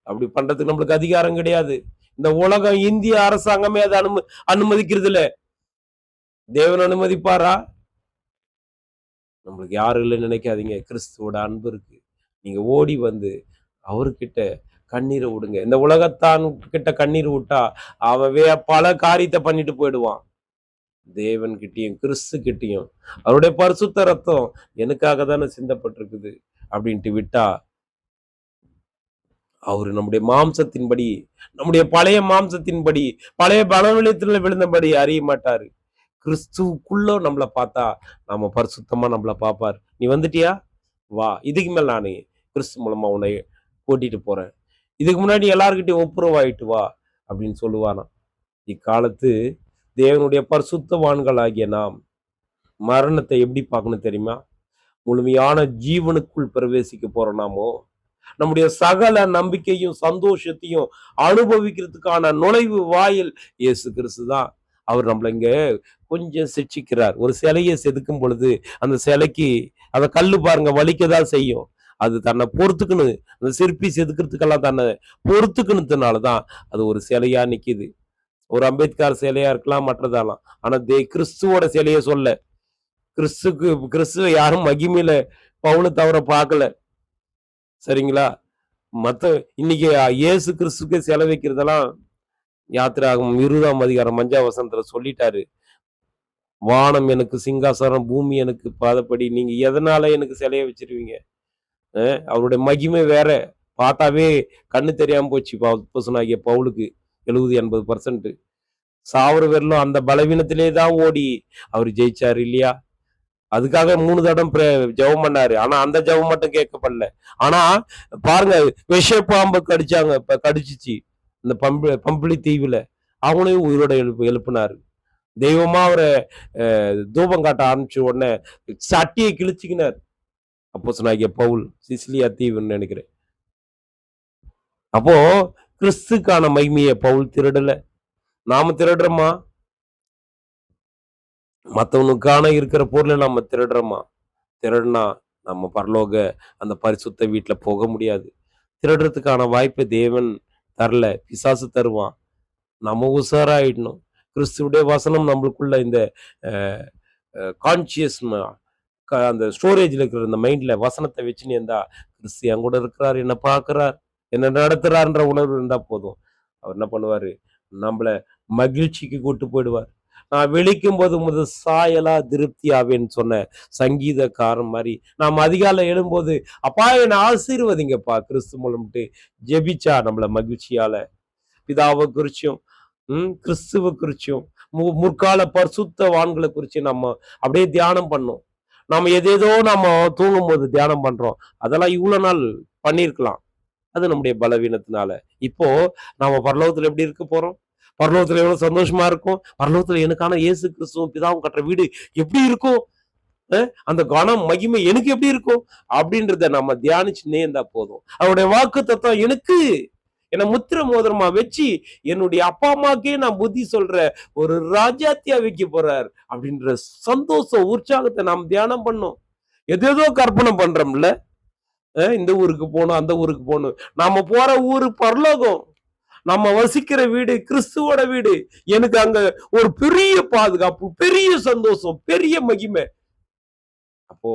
அப்படி பண்றதுக்கு நம்மளுக்கு அதிகாரம் கிடையாது. இந்த உலகம், இந்திய அரசாங்கமே அதை அனுமதிக்கிறது இல்ல. தேவன் அனுமதிப்பாரா? நம்மளுக்கு யாரும் இல்லைன்னு நினைக்காதீங்க. கிறிஸ்துவோட அன்பு இருக்கு. நீங்க ஓடி வந்து அவர்கிட்ட கண்ணீரை விடுங்க. இந்த உலகத்தான் கிட்ட கண்ணீர் விட்டா அவன் பல காரியத்தை பண்ணிட்டு போயிடுவான். தேவன் கிட்டையும் கிறிஸ்து கிட்டையும் அவருடைய பரிசுத்த ரத்தம் எனக்காக தானே சிந்தப்பட்டிருக்குது அப்படின்ட்டு விட்டா, அவரு நம்முடைய மாம்சத்தின்படி, நம்முடைய பழைய மாம்சத்தின்படி, பழைய பலவீனத்துல விழுந்தபடி அறிய மாட்டாரு. கிறிஸ்துக்குள்ள நம்மளை பார்த்தா நாம பரிசுத்தமா நம்மளை பார்ப்பார். நீ வந்துட்டியா, வா, இதுக்கு மேல நானு கிறிஸ்து மூலமா உன்னை கூட்டிட்டு போறேன், இதுக்கு முன்னாடி எல்லாருக்கிட்டையும் ஒப்புரவாயிட்டு வா அப்படின்னு சொல்லுவானா. இக்காலத்து தேவனுடைய பரிசுத்தவான்களாகிய நாம் மரணத்தை எப்படி பார்க்கணும் தெரியுமா? முழுமையான ஜீவனுக்குள் பிரவேசிக்க போறோம். நாமோ நம்முடைய சகல நம்பிக்கையும் சந்தோஷத்தையும் அனுபவிக்கிறதுக்கான நுழைவு வாயில் இயேசு கிறிஸ்து தான். அவர் நம்மள இங்க கொஞ்சம் சிக்ஷிக்கிறார். ஒரு சிலையை செதுக்கும் பொழுது அந்த சிலைக்கு அந்த கல்லு பாருங்க வலிக்கதான் செய்யும். அது தன்னை பொறுத்துக்கணும். அந்த சிற்பி செதுக்கிறதுக்கெல்லாம் தன்னை பொறுத்துக்கணுதுனாலதான் அது ஒரு சிலையா நிக்குது. ஒரு அம்பேத்கர் சிலையா இருக்கலாம், மற்றதாலாம். ஆனா கிறிஸ்துவோட சிலையை சொல்ல, கிறிஸ்துவை யாரும் மகிமையில பவுலை தவிர பார்க்கல. சரிங்களா? மத்த இன்னைக்கு இயேசு கிறிஸ்துக்கு சிலை வைக்கிறதெல்லாம் யாத்திராகமம் 20ஆம் அதிகாரம் 5ஆம் வசனத்துல சொல்லிட்டாரு. வானம் எனக்கு சிங்காசனம், பூமி எனக்கு பாதப்படி, நீங்க எதனால எனக்கு சிலைய வச்சிருவீங்க? அவருடைய மகிமை வேற. பார்த்தாவே கண்ணு தெரியாம போச்சு அப்போஸ்தலனாகிய பவுலுக்கு 70-80%. சாவர வரலும் அந்த பலவீனத்திலே தான் ஓடி அவர் ஜெயிச்சாரு இல்லையா? அதுக்காக 3 தடம் ஜெபம் பண்ணாரு. ஆனா அந்த ஜெபம் மட்டும் கேட்கப்படல. ஆனா பாருங்க, விஷ பாம்பு கடிச்சிச்சு இந்த பம்பளி தீவுல. அவனையும் உயிரோட எழுப்பினாரு. தெய்வமா அவரை தூபம் காட்ட ஆரம்பிச்ச உடனே சட்டியை கிழிச்சுக்கினார் அப்போஸ்தலனாகிய பவுல். சிசிலியா தீவுன்னு நினைக்கிறேன். அப்போ கிறிஸ்துக்கான மகிமையை பவுல் திருடல, நாம திருடுறோமா? மற்றவனுக்கான இருக்கிற பொருளை நம்ம திருடுறோமா? திருடுனா நம்ம பரலோக அந்த பரிசுத்த வீட்டுல போக முடியாது. திருடுறதுக்கான வாய்ப்பை தேவன் தரல, பிசாசு தருவான். நம்ம உஷாராயிடணும். கிறிஸ்துவுடைய வசனம் நம்மளுக்குள்ள இந்த கான்சியஸ் அந்த ஸ்டோரேஜ்ல இருக்கிற இந்த மைண்ட்ல வசனத்தை வச்சுன்னு இருந்தா, கிறிஸ்து என் கூட இருக்கிறார், என்ன பார்க்கிறார், என்ன நடத்துறாருன்ற உணர்வு இருந்தா போதும். அவர் என்ன பண்ணுவாரு? நம்மள மகிழ்ச்சிக்கு கூட்டு போயிடுவார். நான் விழிக்கும் போது முதல் சாயலா திருப்தி ஆவேன்னு சொன்ன சங்கீதக்காரன் மாதிரி நாம் அதிகாலை எழும்போது, அப்பா என்னை ஆசீர்வதிங்கப்பா கிறிஸ்து மூலம்ட்டு ஜெபிச்சா நம்மள மகிழ்ச்சியால பிதாவை குறிச்சும் கிறிஸ்துவ குறிச்சும் முற்கால பரிசுத்தவான்களை குறிச்சு நம்ம அப்படியே தியானம் பண்ணோம். நம்ம எதேதோ நம்ம தூங்கும் போது தியானம் பண்றோம். அதெல்லாம் இவ்வளவு நாள் பண்ணியிருக்கலாம். அது நம்முடைய பலவீனத்தினால. இப்போ நாம பரலோகத்துல எப்படி இருக்க போறோம்? பரலோகத்துல எவ்வளவு சந்தோஷமா இருக்கும். பரலோகத்துல எனக்கான இயேசு கிறிஸ்துவும் பிதாவும் கட்டுற வீடு எப்படி இருக்கும்? அந்த கனம் மகிமை எனக்கு எப்படி இருக்கும் அப்படின்றத நம்ம தியானிச்சுன்னே இருந்தா போதும். அவருடைய வாக்கு தத்துவம் எனக்கு என்ன முத்திர மோதிரமா வச்சு என்னுடைய அப்பா அம்மாக்கே நான் புத்தி சொல்ற ஒரு ராஜாத்தியா வைக்க போறார் அப்படின்ற சந்தோஷம் உற்சாகத்தை நாம் தியானம் பண்ணோம். எதேதோ கற்பனை பண்றோம்ல. இந்த ஊருக்கு போகணும் அந்த ஊருக்கு போகணும். நாம போற ஊரு பரலோகம். நம்ம வசிக்கிற வீடு கிறிஸ்துவோட வீடு. எனக்கு அங்க ஒரு பெரிய பாதுகாப்பு, பெரிய சந்தோஷம், பெரிய மகிமை. அப்போ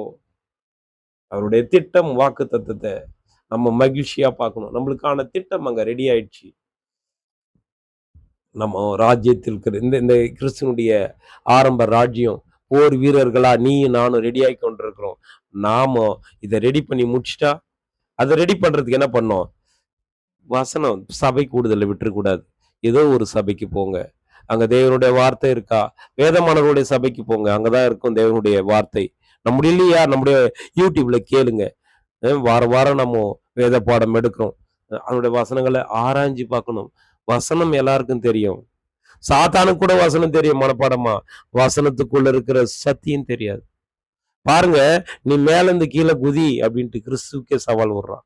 அவருடைய திட்டம் வாக்கு தத்தத்தை நம்ம மகிழ்ச்சியா பார்க்கணும். நம்மளுக்கான திட்டம் அங்க ரெடி ஆயிடுச்சு. நம்ம ராஜ்யத்தில் இருக்கிற இந்த இந்த கிறிஸ்துவனுடைய ஆரம்ப ராஜ்யம் போர் வீரர்களா நீயும் நானும் ரெடி ஆகி கொண்டிருக்கிறோம். நாம இதை ரெடி பண்ணி முடிச்சுட்டா அதை ரெடி பண்றதுக்கு என்ன பண்ணோம்? வசனம் சபை கூடுதலை விட்டுறக்கூடாது. ஏதோ ஒரு சபைக்கு போங்க. அங்க தேவனுடைய வார்த்தை இருக்கா? வேதமானவருடைய சபைக்கு போங்க. அங்கதான் இருக்கும் தேவனுடைய வார்த்தை. நம்முடைய இல்லையா நம்முடைய யூடியூப்ல கேளுங்க. வாரம் வாரம் நம்ம வேத பாடம் எடுக்கிறோம். அவனுடைய வசனங்களை ஆராய்ஞ்சு பார்க்கணும். வசனம் எல்லாருக்கும் தெரியும். சாத்தானுக்கு கூட வசனம் தெரியும் மனப்பாடமா. வசனத்துக்குள்ள இருக்கிற சத்தியம் தெரியாது. பாருங்க, நீ மேல இருந்து கீழே குதி அப்படின்ட்டு கிறிஸ்துக்கே சவால் விடுறான்.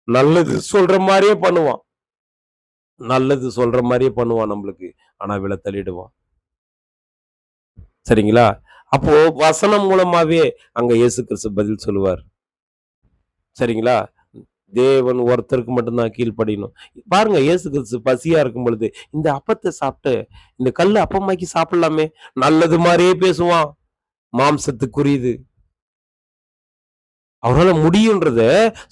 நல்லது சொல்ற மாதிரியே பண்ணுவான். நல்லது சொல்ற மாதிரியே பண்ணுவான் நம்மளுக்கு. ஆனா விலை தள்ளிடுவான். சரிங்களா? அப்போ வசனம் மூலமாவே அங்க இயேசு கிறிஸ்து பதில் சொல்லுவார். சரிங்களா? தேவன் ஒருத்தருக்கு மட்டும்தான் கீழ்ப்படியணும். பாருங்க, இயேசு கிறிஸ்து பசியா இருக்கும் பொழுது இந்த அப்பத்தை சாப்பிட்டு இந்த கல்லு அப்பமாக்கி சாப்பிடலாமே, நல்லது மாதிரியே பேசுவான். மாம்சத்துக்குரியது அவரால முடியுன்றத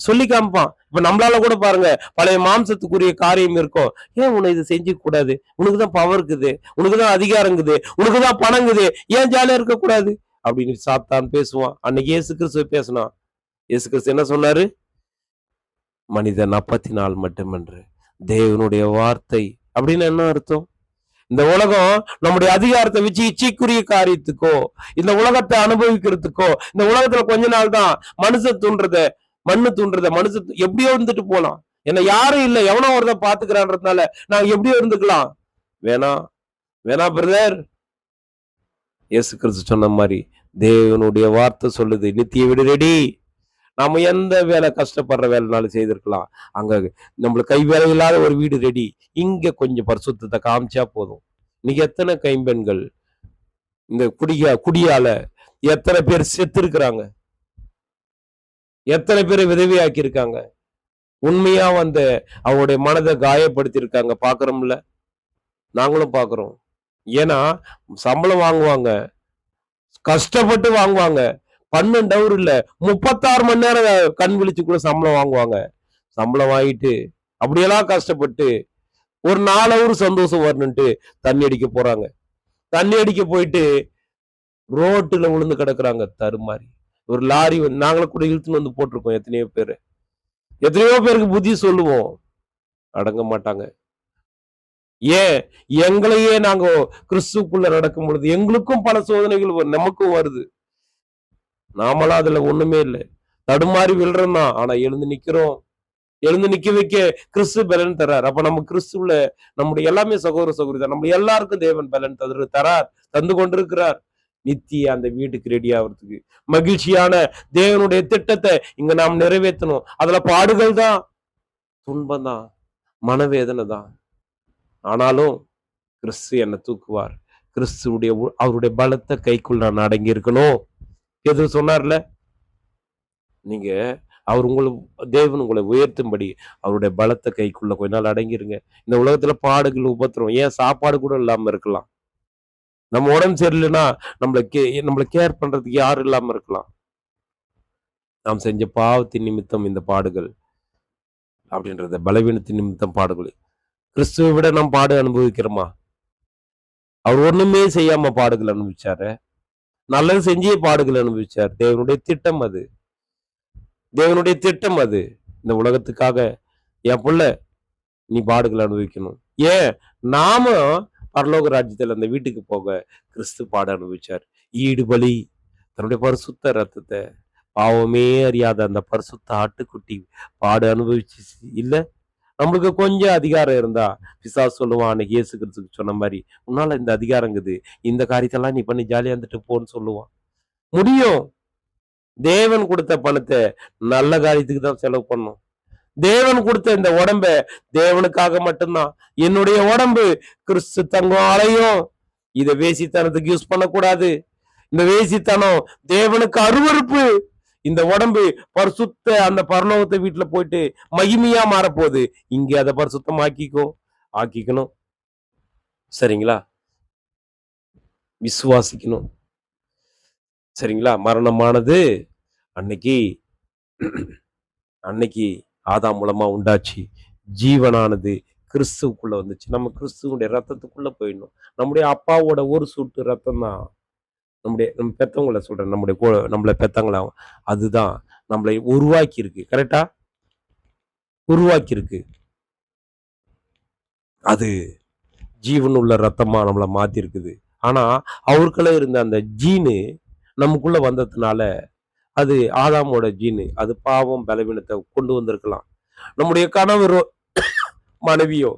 சொல்லி காமிப்பான். இப்ப நம்மளால கூட பாருங்க, பழைய மாம்சத்துக்குரிய காரியம் இருக்கும். ஏன் உன்னை இது செஞ்சு கூடாது? உனக்குதான் பவர் இருக்குது, உனக்குதான் அதிகாரம் இருக்குது, உனக்குதான் பணம் இருக்குது, ஏன் ஜாலியா இருக்க கூடாது அப்படின்னு சாத்தான் பேசுவான். அன்னைக்கு இயேசு கிறிஸ்து பேசினான். இயேசு கிறிஸ்து என்ன சொன்னாரு? மனிதன் அப்பத்தினால் மட்டுமன்று தேவனுடைய வார்த்தை அப்படின்னு என்ன அர்த்தம்? இந்த உலகம் நம்முடைய அதிகாரத்தை வச்சு இச்சைக்குரிய காரியத்துக்கோ, இந்த உலகத்தை அனுபவிக்கிறதுக்கோ, இந்த உலகத்துல கொஞ்ச நாள் தான் மனுஷன் தூண்டுறத மண்ணு தூண்டுறத மனுஷன் எப்படியோ இருந்துட்டு போலாம். என்ன யாரும் இல்லை, எவனோ ஒருத்தன் பாத்துக்கிறான்றதுனால நான் எப்படியோ இருந்துக்கலாம். வேணாம் வேணாம் பிரதர். இயேசு கிறிஸ்து சொன்ன மாதிரி தேவனுடைய வார்த்தை சொல்லுது, நித்திய வீடு ரெடி. நாம எந்த வேலை கஷ்டப்படுற வேலைனாலும் செய்திருக்கலாம். அங்க நம்மளுக்கு கை வேலை இல்லாத ஒரு வீடு ரெடி. இங்க கொஞ்சம் பரிசுத்தத்தை காமிச்சா போதும். இன்னைக்கு எத்தனை கைம்பெண்கள் இந்த குடியால எத்தனை பேர் செத்து இருக்கிறாங்க, எத்தனை பேரை விதவியாக்கி இருக்காங்க. உண்மையா வந்த அவங்களுடைய மனதை காயப்படுத்தி இருக்காங்க. பாக்குறோம்ல, நாங்களும் பாக்குறோம். ஏன்னா சம்பளம் வாங்குவாங்க, கஷ்டப்பட்டு வாங்குவாங்க. 12 ஹவர் இல்ல, 36 மணி நேரம் கண் விழிச்சு கூட சம்பளம் வாங்குவாங்க. சம்பளம் வாங்கிட்டு அப்படியெல்லாம் கஷ்டப்பட்டு ஒரு 4 ஹவர் சந்தோஷம் வரணுன்ட்டு தண்ணி அடிக்க போறாங்க. தண்ணி அடிக்க போயிட்டு ரோட்டுல விழுந்து கிடக்குறாங்க தருமாறி. ஒரு லாரி நாங்களும் கூட இழுத்துன்னு வந்து போட்டிருக்கோம். எத்தனையோ பேருக்கு புத்தி சொல்லுவோம், அடங்க மாட்டாங்க. ஏன் எங்களையே நாங்க கிறிஸ்துக்குள்ள நடக்கும் பொழுது எங்களுக்கும் பல சோதனைகள் நமக்கும் வருது. நாமளா அதுல ஒண்ணுமே இல்லை, தடுமாறி விழுறோம் தான். ஆனா எழுந்து நிக்கிறோம். எழுந்து நிக்க வைக்க கிறிஸ்து பலன் தரார். அப்ப நம்ம கிறிஸ்துல நம்முடைய எல்லாமே சகோதர சகோதரி தான். நம்ம எல்லாருக்கும் தேவன் பலன் தரார், தந்து கொண்டிருக்கிறார். நித்திய அந்த வீட்டுக்கு ரெடி ஆகிறதுக்கு மகிழ்ச்சியான தேவனுடைய திட்டத்தை இங்க நாம் நிறைவேற்றணும். அதுல பாடுகள் தான், துன்பம் தான், மனவேதனை தான். ஆனாலும் கிறிஸ்து என்னை தூக்குவார். கிறிஸ்துடைய அவருடைய பலத்தை கைக்குள் நான் அடங்கி இருக்கணும். எது சொன்னார்ல, நீங்க அவர் தேவன் உங்களை உயர்த்தும்படி அவருடைய பலத்தை கைக்குள்ள கொஞ்ச நாள் அடங்கிருங்க. இந்த உலகத்துல பாடுகள் உபத்திரம், ஏன் சாப்பாடு கூட இல்லாம இருக்கலாம். நம்ம உடம்பு சரியில்லைன்னா நம்மளை கேர் பண்றதுக்கு யாரும் இல்லாம இருக்கலாம். நாம் செஞ்ச பாவத்தின் நிமித்தம் இந்த பாடுகள் அப்படின்றத, பலவீனத்தின் நிமித்தம் பாடுகள். கிறிஸ்துவை விட நாம் பாடு அனுபவிக்கிறோமா? அவர் ஒண்ணுமே செய்யாம பாடுகள் அனுபவிச்சாரு. நல்லது செஞ்சே பாடுகள் அனுபவிச்சார். தேவனுடைய திட்டம் அது, தேவனுடைய திட்டம் அது. இந்த உலகத்துக்காக என் புள்ள நீ பாடுகள் அனுபவிக்கணும். ஏன் நாம பரலோக ராஜ்யத்துல அந்த வீட்டுக்கு போக கிறிஸ்து பாடு அனுபவிச்சார். ஈடுபலி தன்னுடைய பரிசுத்த ரத்தத்தை பாவமே அறியாத அந்த பரிசுத்த ஆட்டுக்குட்டி பாடு அனுபவிச்சு இல்ல. நம்மளுக்கு கொஞ்சம் அதிகாரம் இருந்தா பிசாசு சொல்லுவான் அன்னைக்கு இயேசு கிறிஸ்துக்கு சொன்ன மாதிரி, உன்னால இந்த அதிகாரங்குது, இந்த காரியத்தெல்லாம் நீ பண்ணி ஜாலியா இருந்துட்டு போன்னு சொல்லுவான். முடியும். தேவன் கொடுத்த பணத்தை நல்ல காரியத்துக்கு தான் செலவு பண்ணும். தேவன் கொடுத்த இந்த உடம்ப தேவனுக்காக மட்டும்தான். என்னுடைய உடம்பு கிறிஸ்து தங்கம் அலையும். இத வேசித்தனத்துக்கு யூஸ் பண்ணக்கூடாது. இந்த வேசித்தனம் தேவனுக்கு அருவருப்பு. இந்த உடம்பு பரிசுத்த அந்த பரலோகத்தை வீட்டுல போயிட்டு மகிமையா மாறப்போகுது. இங்க அதை பரிசுத்தம் ஆக்கிக்கணும். சரிங்களா? விசுவாசிக்கணும். சரிங்களா? மரணமானது அன்னைக்கு அன்னைக்கு ஆதாம் மூலமா உண்டாச்சு. ஜீவனானது கிறிஸ்துவுக்குள்ள வந்துச்சு. நம்ம கிறிஸ்துவனுடைய ரத்தத்துக்குள்ள போயிடணும். நம்முடைய அப்பாவோட ஒரு சொட்டு ரத்தம் தான் நம்ம பெத்தவங்கள சொல்றேன். நம்மளை பெத்தவங்களாகும் அதுதான் நம்மளை உருவாக்கி இருக்கு. கரெக்டா? உருவாக்கி இருக்கு. அது ஜீவன் உள்ள ரத்தமா நம்மளை மாத்தி இருக்குது. ஆனா அவருக்குள்ள இருந்த அந்த ஜீனு நமக்குள்ள வந்ததுனால அது ஆதாமோட ஜீனு. அது பாவம் பலவீனத்தை கொண்டு வந்திருக்கலாம். நம்முடைய கணவரோ மனைவியோ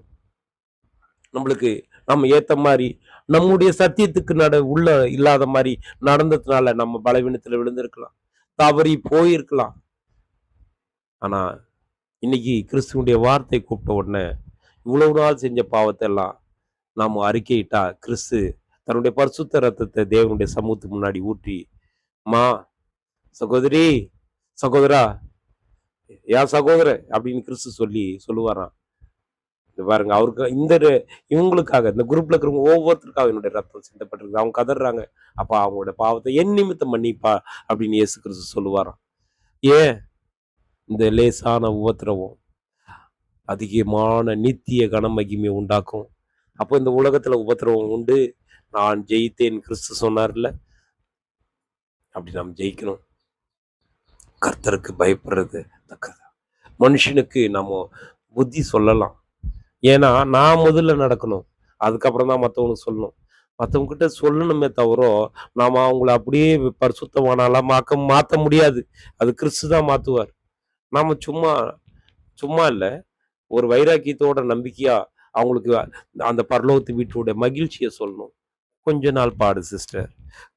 நம்மளுக்கு நம்ம ஏத்த மாதிரி நம்முடைய சத்தியத்துக்கு உள்ள இல்லாத மாதிரி நடந்ததுனால நம்ம பலவீனத்துல விழுந்திருக்கலாம், தவறி போயிருக்கலாம். ஆனா இன்னைக்கு கிறிஸ்துவனுடைய வார்த்தை கூப்பிட்ட உடனே இவ்வளவு நாள் செஞ்ச பாவத்தை எல்லாம் நாம அறிக்கையிட்டா கிறிஸ்து தன்னுடைய பரிசுத்த ரத்தத்தை தேவனுடைய சமூகத்துக்கு முன்னாடி ஊற்றி, மா சகோதரி சகோதரா யார் சகோதர அப்படின்னு கிறிஸ்து சொல்லுவாராம். பாருங்க அவருக்கு இவங்களுக்காக இந்த குரூப்ல இருக்கிறவங்க ஒவ்வொருத்தருக்காக என்னுடைய ரத்தம் சிந்தப்பட்டிருக்கு. அவங்க கதறாங்க, அப்ப அவங்களோட பாவத்தை என் நிமித்தம் மன்னிப்பா அப்படின்னு இயேசு கிறிஸ்து சொல்லுவாராம். ஏன்? இந்த லேசான உபத்திரவம் அதிகமான நித்திய கனமகிமை உண்டாக்கும். அப்போ இந்த உலகத்துல உபத்திரவம் உண்டு, நான் ஜெயித்தேன் கிறிஸ்து சொன்னார்ல, அப்படி நாம் ஜெயிக்கணும். கர்த்தருக்கு பயப்படுறது தக்கதா. மனுஷனுக்கு நம்ம புத்தி சொல்லலாம். ஏன்னா நான் முதல்ல நடக்கணும், அதுக்கப்புறம் தான் மற்றவங்களுக்கு சொல்லணும். மற்றவங்க கிட்ட சொல்லணுமே தவிர நாம அவங்கள அப்படியே பரிசுத்தமானாலாம் மாற்ற முடியாது. அது கிறிஸ்து தான் மாற்றுவார். நாம சும்மா சும்மா இல்லை, ஒரு வைராக்கியத்தோட நம்பிக்கையா அவங்களுக்கு அந்த பரலோகத்து வீட்டோட மகிழ்ச்சியை சொல்லணும். கொஞ்ச நாள் பாடு சிஸ்டர்,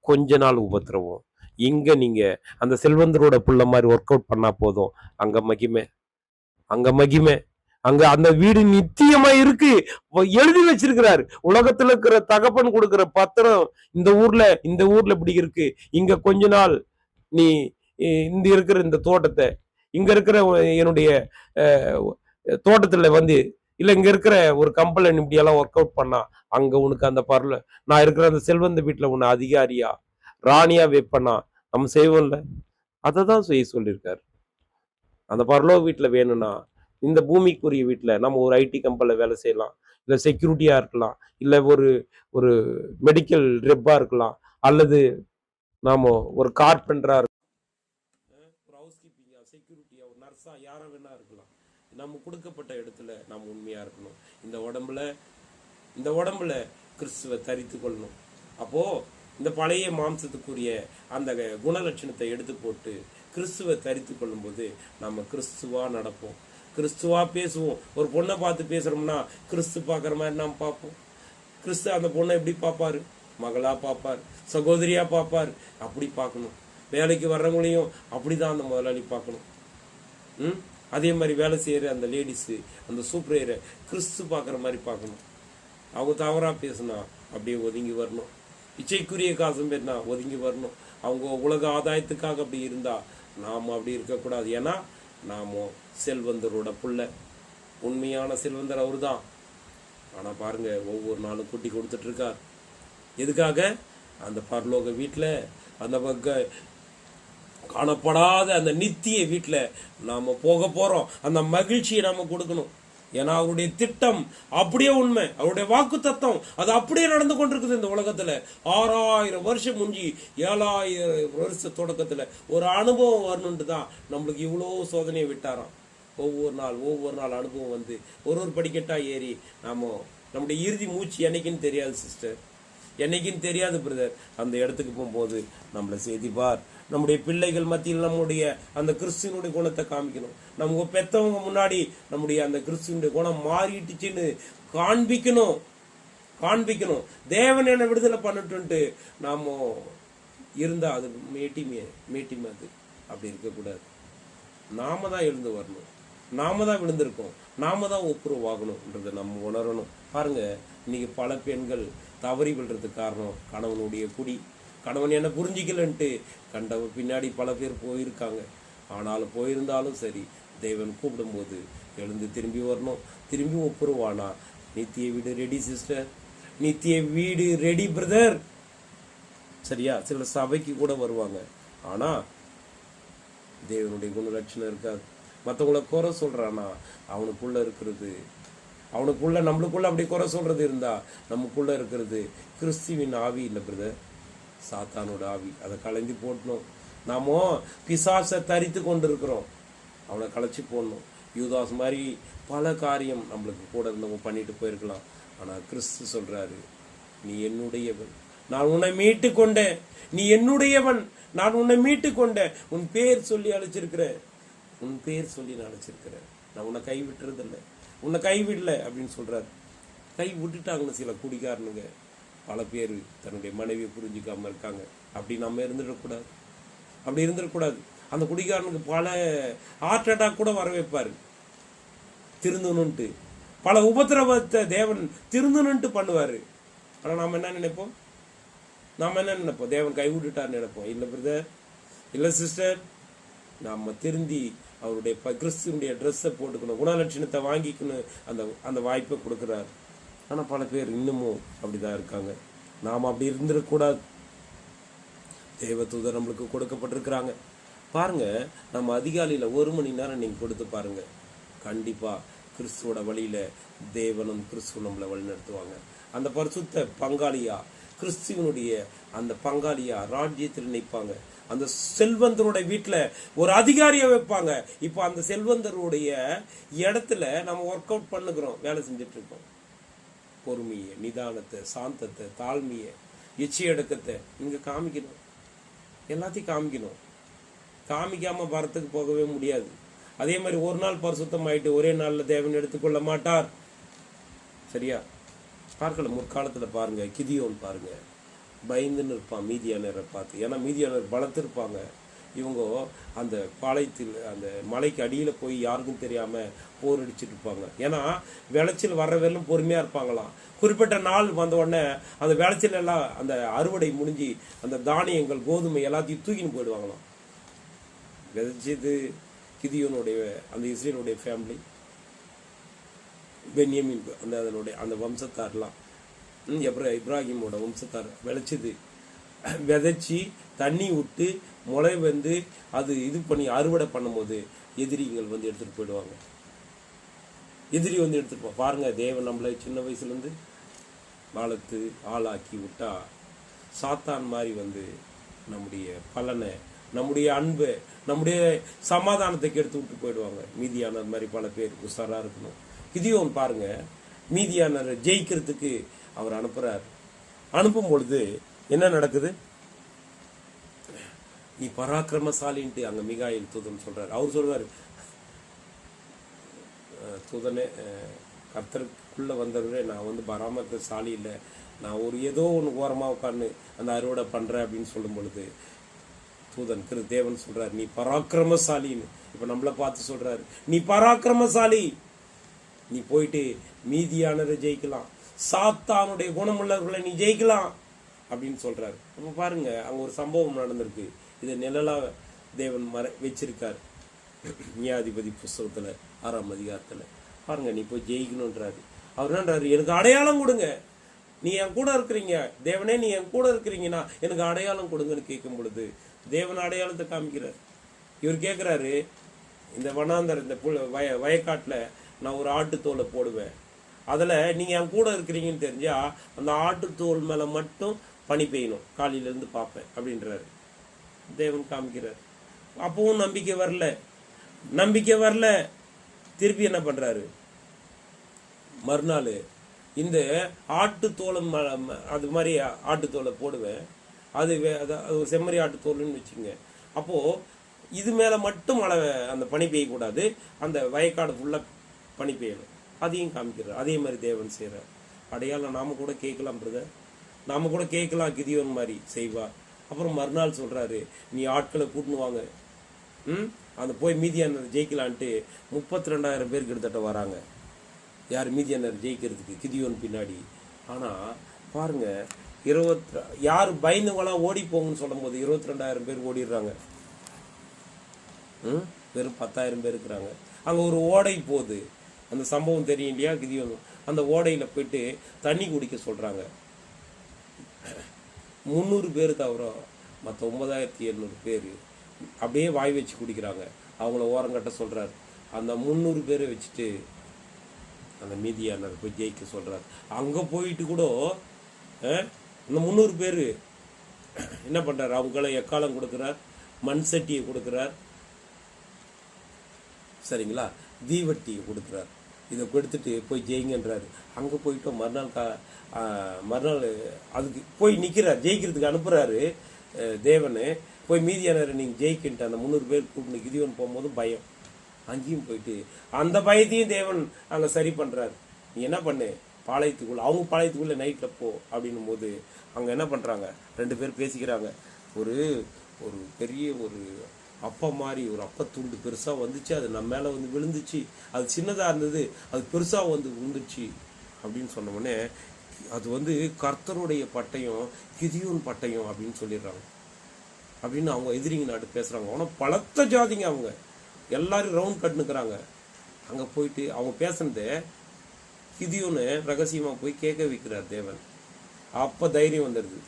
கொஞ்ச நாள் உபத்திரவம். இங்க நீங்க அந்த செல்வந்தரோட புள்ள மாதிரி ஒர்க் அவுட் பண்ணா போதும், அங்க மகிமை, அங்க மகிமை. அங்க அந்த வீடு நித்தியமா இருக்கு, எழுதி வச்சிருக்கிறாரு. உலகத்துல இருக்கிற தகப்பன் கொடுக்கிற பத்திரம் இந்த ஊர்ல இப்படி இருக்கு. இங்க கொஞ்ச நாள் நீ இந்த இருக்கிற இந்த தோட்டத்தை, இங்க இருக்கிற என்னுடைய தோட்டத்துல இல்ல இங்க இருக்கிற ஒரு கம்பெனி இப்படி எல்லாம் ஒர்க் அவுட் பண்ணா அங்க உனக்கு அந்த நான் இருக்கிற அந்த செல்வந்த வீட்டுல உன்னை அதிகாரியா ராணியா வைப்பண்ணா நம்ம செய்வோம்ல, அதை தான் செய்ய சொல்லியிருக்காரு. அந்த பரலோக வீட்டுல வேணும்னா இந்த பூமிக்குரிய வீட்டுல நம்ம ஒரு ஐடி கம்பெனில வேலை செய்யலாம், இல்ல செக்யூரிட்டியா இருக்கலாம், இல்ல ஒரு மெடிக்கல் ரெப்பா இருக்கலாம், அல்லது நாம ஒரு கார்பெண்டரா இருக்கலாம், ஒரு ஹவுஸ் கீப்பிங்கா, செக்யூரிட்டியா, ஒரு நர்ஸா, யாரா வேணா இருக்கலாம். நம்ம கொடுக்கப்பட்ட இடத்துல நாம் உண்மையா இருக்கணும். இந்த உடம்புல கிறிஸ்துவை தரித்து கொள்ளணும். அப்போ இந்த பழைய மாம்சத்துக்குரிய அந்த குணலட்சணத்தை எடுத்து போட்டு கிறிஸ்துவை தரித்து கொள்ளும் போது நம்ம கிறிஸ்துவா நடப்போம், கிறிஸ்துவா பேசுவோம். ஒரு பொண்ணை பார்த்து பேசுறோம்னா கிறிஸ்து பார்க்குற மாதிரி நாம் பார்ப்போம். கிறிஸ்து அந்த பொண்ணை எப்படி பார்ப்பாரு? மகளா பார்ப்பார், சகோதரியா பார்ப்பார். அப்படி பார்க்கணும். வேலைக்கு வர்றவங்களையும் அப்படிதான் அந்த முதலாளி பார்க்கணும். அதே மாதிரி வேலை செய்யற அந்த லேடிஸு, அந்த சூப்பரையரை கிறிஸ்து பார்க்குற மாதிரி பார்க்கணும். அவங்க தவறா பேசுனா அப்படியே ஒதுங்கி வரணும். இச்சைக்குரிய காசும் பேர்னா ஒதுங்கி வரணும். அவங்க உலக ஆதாயத்துக்காக அப்படி இருந்தா நாம அப்படி இருக்கக்கூடாது. ஏன்னா நாம செல்வந்தரோட புள்ள, உண்மையான செல்வந்தர் அவரு தான். ஆனா பாருங்க, ஒவ்வொரு நாளும் கூட்டி கொடுத்துட்டு இருக்கார். எதுக்காக? அந்த பரலோக வீட்டுல அந்த காணப்படாத அந்த நித்திய வீட்டுல நாம போக போறோம். அந்த மகிழ்ச்சியை நாம கொடுக்கணும். ஏன்னா அவருடைய திட்டம் அப்படியே உண்மை, அவருடைய வாக்கு தத்துவம் அது அப்படியே நடந்து கொண்டிருக்குது இந்த உலகத்துல. 6000 வருஷம் முஞ்சி 7000 வருஷ தொடக்கத்துல ஒரு அனுபவம் வரணுன்ட்டு தான் நம்மளுக்கு இவ்வளோ சோதனையை விட்டாராம். ஒவ்வொரு நாள் அனுபவம் ஒரு படிக்கட்டா ஏறி நம்முடைய இறுதி மூச்சு என்னைக்குன்னு தெரியாது சிஸ்டர். என்னைக்குன்னு தெரியாது பிரதர். அந்த இடத்துக்கு போகும்போது நம்மளை செய்திப்பார். நம்முடைய பிள்ளைகள் மத்தியில் நம்முடைய அந்த கிறிஸ்துவனுடைய குணத்தை காமிக்கணும். நம்ம பெத்தவங்க முன்னாடி நம்முடைய அந்த கிறிஸ்துவனுடைய குணம் மாறிட்டுச்சுன்னு காண்பிக்கணும். தேவன் என்ன விடுதலை பண்ணட்டுன்ட்டு நாம இருந்தா அது மேட்டிமே அது அப்படி இருக்கக்கூடாது. நாம தான் எழுந்து வரணும். நாம தான் விழுந்திருக்கோம். நாம தான் ஒப்புரவாகணும்ன்றதை நம்ம உணரணும். பாருங்க, இன்னைக்கு பல பெண்கள் தவறி விடுறதுக்கு காரணம் கணவனுடைய குடி. கணவன் என்ன புரிஞ்சிக்கலன்ட்டு கண்டவ பின்னாடி பல பேர் போயிருக்காங்க. ஆனாலும் போயிருந்தாலும் சரி, தேவன் கூப்பிடும்போது எழுந்து திரும்பி வரணும். திரும்பி ஒப்புரவானா நித்திய வீடு ரெடி சிஸ்டர், நித்திய வீடு ரெடி பிரதர். சரியா? சில சபைக்கு கூட வருவாங்க, ஆனா தேவனுடைய குணலட்சணம் இருக்காது. மற்றவங்களை குறை சொல்றானா அவனுக்குள்ள இருக்கிறது, அவனுக்குள்ள நம்மளுக்குள்ள அப்படி குறை சொல்றது இருந்தா நமக்குள்ள இருக்கிறது கிறிஸ்துவின் ஆவி இல்லை பிரதர், சாத்தானோட ஆவி. அதை கலைஞ்சி போட்டணும். நாம பிசாசை தரித்து கொண்டு இருக்கிறோம், அவனை கலைச்சி போடணும். யூதாஸ் மாதிரி பல காரியம் நம்மளுக்கு கூட இருந்தவங்க பண்ணிட்டு போயிருக்கலாம். ஆனா கிறிஸ்து சொல்றாரு, நீ என்னுடையவன், நான் உன்னை மீட்டு கொண்டேன். நீ என்னுடையவன், நான் உன்னை மீட்டு கொண்டேன். உன் பேர் சொல்லி அழைச்சிருக்கிறேன், உன் பேர் சொல்லி நான் அழைச்சிருக்கிறேன். நான் உன்னை கை விட்டுறதில்லை, உன்னை கைவிடல அப்படின்னு சொல்றாரு. கை விட்டுட்டாங்கன்னு சில குடிகாரனுங்க பல பேர் தன்னுடைய மனைவியை புரிஞ்சுக்காம இருக்காங்க. அப்படி நம்ம இருந்துடக்கூடாது. அப்படி இருந்துடக்கூடாது. அந்த குடிகாரனுக்கு பல ஹார்ட் அட்டாக் கூட வர வைப்பாரு திருந்தணுன்ட்டு. பல உபத்திரவத்தை தேவன் திருந்தணுன்ட்டு பண்ணுவாரு. ஆனா நாம என்ன நினைப்போம்? தேவன் கைவிட்டுட்டார்னு நினைப்போம். இல்லை பிரதர், இல்லை சிஸ்டர், நாம திருந்தி அவருடைய கிறிஸ்துவனுடைய ட்ரெஸ்ஸை போட்டுக்கணும், குணலட்சணத்தை வாங்கிக்கணும். அந்த வாய்ப்பை கொடுக்குறாரு. ஆனா பல பேர் இன்னமும் அப்படிதான் இருக்காங்க. நாம் அப்படி இருந்துடக்கூடாது. தேவதூதர் நம்மளுக்கு கொடுக்கப்பட்டிருக்கிறாங்க. பாருங்க, நம்ம அதிகாலையில 1 மணி நேரம் நீங்க கொடுத்து பாருங்க, கண்டிப்பா கிறிஸ்துவோட வழியில தேவனும் கிறிஸ்துவ நம்மளை வழி நடத்துவாங்க. அந்த பரிசுத்த பங்காளியா, கிறிஸ்துவனுடைய அந்த பங்காளியா ராஜ்யத்தில் நிற்பாங்க. அந்த செல்வந்தருடைய வீட்டுல ஒரு அதிகாரியை வைப்பாங்க. இப்போ அந்த செல்வந்தருடைய இடத்துல நம்ம ஒர்க் அவுட் பண்ணுகிறோம், வேலை செஞ்சுட்டு இருக்கோம். பொறுமையை, நிதானத்தை, சாந்தத்தை, தாழ்மையை, இச்சையடக்கத்தை இங்க காமிக்கணும். எல்லாத்தையும் காமிக்கணும். காமிக்காம வரத்துக்கு போகவே முடியாது. அதே மாதிரி ஒரு நாள் பரிசுத்தம் ஆயிட்டு ஒரே நாள்ல தேவன் எடுத்துக்கொள்ள மாட்டார். சரியா? பார்க்கல, முற்காலத்துல பாருங்க, கிதியோன் பாருங்க, பயந்துன்னு இருப்பான் மீதியானரை பார்த்து. ஏன்னா மீதியானர் பலத்திருப்பாங்க. இவங்க அந்த பாளையத்தில் அந்த மலைக்கு அடியில போய் யாருக்கும் தெரியாம போர் அடிச்சுட்டு இருப்பாங்க. ஏன்னா விளைச்சல் வர்ற வரலும் பொறுமையா இருப்பாங்களாம். குறிப்பிட்ட நாள் வந்த உடனே அந்த விளைச்சல் எல்லாம், அந்த அறுவடை முடிஞ்சு அந்த தானியங்கள், கோதுமை எல்லாத்தையும் தூக்கின்னு போயிடுவாங்களாம். விதைச்சது கிதியோனுடைய அந்த இஸ்ரேலுடைய ஃபேமிலி, பென்யமின் அந்த வம்சத்தார்லாம், இப்ராஹிமோட வம்சத்தார் விளைச்சது. விதைச்சி தண்ணி விட்டு முளை வந்து அது இது பண்ணி அறுவடை பண்ணும்போது எதிரிகள் வந்து எடுத்துட்டு போயிடுவாங்க. எதிரி வந்து எடுத்துட்டு பாருங்க. தேவன் நம்மளை சின்ன வயசுல இருந்து வளர்த்து ஆளாக்கி விட்டா சாத்தான் மாதிரி வந்து நம்முடைய பலனை, நம்முடைய அன்பை, நம்முடைய சமாதானத்தை கெடுத்து விட்டு போயிடுவாங்க. மீதியானர் மாதிரி பல பேர் உஷாரா இருக்கணும். கிதியோன் பாருங்க, மீதியானர் ஜெயிக்கிறதுக்கு அவர் அனுப்புறார். அனுப்பும் பொழுது என்ன நடக்குது? நீ பராக்கிரமசாலின்ட்டு அங்க மிகாயில் தூதன் சொல்றாரு. அவர் சொல்றாரு, தூதனே, கர்த்தருக்குள்ள வந்தவரே, நான் வந்து பராமரிக்கசாலி இல்லை, நான் ஒரு ஏதோ ஒன்று ஓரமா உட்காந்து அந்த அறுவடை பண்றேன் அப்படின்னு சொல்லும் பொழுது தூதன் தேவன் சொல்றாரு, நீ பராக்கிரமசாலின்னு. இப்ப நம்மள பார்த்து சொல்றாரு, நீ பராக்கிரமசாலி, நீ போயிட்டு மீதியானரை ஜெயிக்கலாம், சாத்தானுடைய குணமுள்ளவர்களை நீ ஜெயிக்கலாம் அப்படின்னு சொல்றாரு. அப்ப பாருங்க, அங்க ஒரு சம்பவம் நடந்திருக்கு. இதை நிழலா தேவன் வச்சிருக்காரு. நியாயாதிபதி புஸ்தகத்துல 6ஆம் அதிகாரத்துல பாருங்க. நீ போய் ஜெயிக்கணும்ன்றாரு. அவர் என்னன்றாரு, எனக்கு அடையாளம் கொடுங்க, நீ என் கூட இருக்கிறீங்க, தேவனே நீ என் கூட இருக்கிறீங்கன்னா எனக்கு அடையாளம் கொடுங்கன்னு கேட்கும் பொழுது தேவன் அடையாளத்தை காமிக்கிறார். இவர் கேட்கிறாரு, இந்த வனாந்தர், இந்த வயக்காட்டுல நான் ஒரு ஆட்டுத்தோலை போடுவேன், அதுல நீங்க என் கூட இருக்கிறீங்கன்னு தெரிஞ்சா அந்த ஆட்டுத்தோல் மேல மட்டும் பனி பெய்யணும், காலையில இருந்து பார்ப்பேன் அப்படின்றாரு. தேவன் காமிக்கிறார். அப்பவும் நம்பிக்கை வரல. திருப்பி என்ன பண்றாரு? மறுநாள் இந்த ஆட்டுத்தோளம் அது மாதிரி ஆட்டுத்தோலை போடுவேன். அது ஒரு செம்மறி ஆட்டுத்தோல்னு வச்சுங்க. அப்போது இது மேலே மட்டும் மழை அந்த பனி பெய்யக்கூடாது, அந்த வயக்காடு ஃபுல்லாக பனி பெய்யணும். அதையும் காமிக்கிறார். அதே மாதிரி தேவன் செய்கிறார். அடையாளம் நாம கூட கேட்கலாம் பிரதர், நாம கூட கேட்கலாம் கிதியோன் மாதிரி செய்வார். அப்புறம் மறுநாள் சொல்கிறாரு, நீ ஆட்களை கூட்டின்னு வாங்க, அந்த போய் மீதியானர் ஜெயிக்கலான்ட்டு 32,000 பேர் கிட்டத்தட்ட வராங்க. யார் மீதியானர் ஜெயிக்கிறதுக்கு கிதியோன் பின்னாடி. ஆனால் பாருங்க, யார் பயந்துவெல்லாம் ஓடி போங்கன்னு சொல்லும் போது 22,000 பேர் ஓடிடுறாங்க. வெறும் 10,000 பேர் இருக்கிறாங்க. அங்கே ஒரு ஓடை போகுது, அந்த சம்பவம் தெரியும் இல்லையா கிதியோன். அந்த ஓடையில் போயிட்டு தண்ணி குடிக்க சொல்கிறாங்க. 300 பேர் தவிர மற்ற 9,700 பேர் அப்படியே வாய் வச்சு குடிக்கிறாங்க. அவங்கள ஓரங்கட்ட சொல்கிறார். அந்த 300 பேரை வச்சுட்டு அந்த மீதியானர் போய் ஜெயிக்க சொல்கிறார். அங்கே போயிட்டு கூட இந்த 300 பேர் என்ன பண்ணுறார், அவங்கள எக்காலம் கொடுக்குறார், மண் சட்டியை கொடுக்குறார், சரிங்களா, தீவட்டியை கொடுக்குறார். இதை கொடுத்துட்டு போய் ஜெயிங்கன்றாரு. அங்கே போயிட்டோம். மறுநாள் அதுக்கு போய் நிற்கிறார், ஜெயிக்கிறதுக்கு அனுப்புகிறாரு தேவனு. போய் மீதியானர் நீங்கள் ஜெயிக்கின்ட்டு அந்த 300 பேர் கூப்பிட்டு கிதியோன் போகும்போது பயம். அங்கேயும் போயிட்டு அந்த பயத்தையும் தேவன் அங்கே சரி பண்ணுறாரு. நீ என்ன பண்ணு, பாளையத்துக்குள்ள, அவங்க பாளையத்துக்குள்ளே நைட்டில் போ அப்படின்னும் போது அங்கே என்ன பண்ணுறாங்க, 2 பேர் பேசிக்கிறாங்க. ஒரு ஒரு பெரிய ஒரு அப்பம் மாதிரி ஒரு அப்பத்துண்டு பெருசாக வந்துச்சு, அது நம்ம மேலே வந்து விழுந்துச்சு. அது சின்னதாக இருந்தது, அது பெருசாக வந்து விழுந்துச்சு அப்படின்னு சொன்னோடனே அது வந்து கர்த்தருடைய பட்டயம், கிதியோன் பட்டயம் அப்படின்னு சொல்லிடுறாங்க. அப்படின்னு அவங்க எதிரிங்க நாடு பேசுகிறாங்க. ஆனால் பலத்த ஜாதிங்க, அவங்க எல்லாரும் ரவுண்ட் கட்டுனுக்குறாங்க. அங்கே போயிட்டு அவங்க பேசுனது கிதியோன்னு ரகசியமாக போய் கேட்க வைக்கிறார் தேவன். அப்போ தைரியம் வந்துடுது.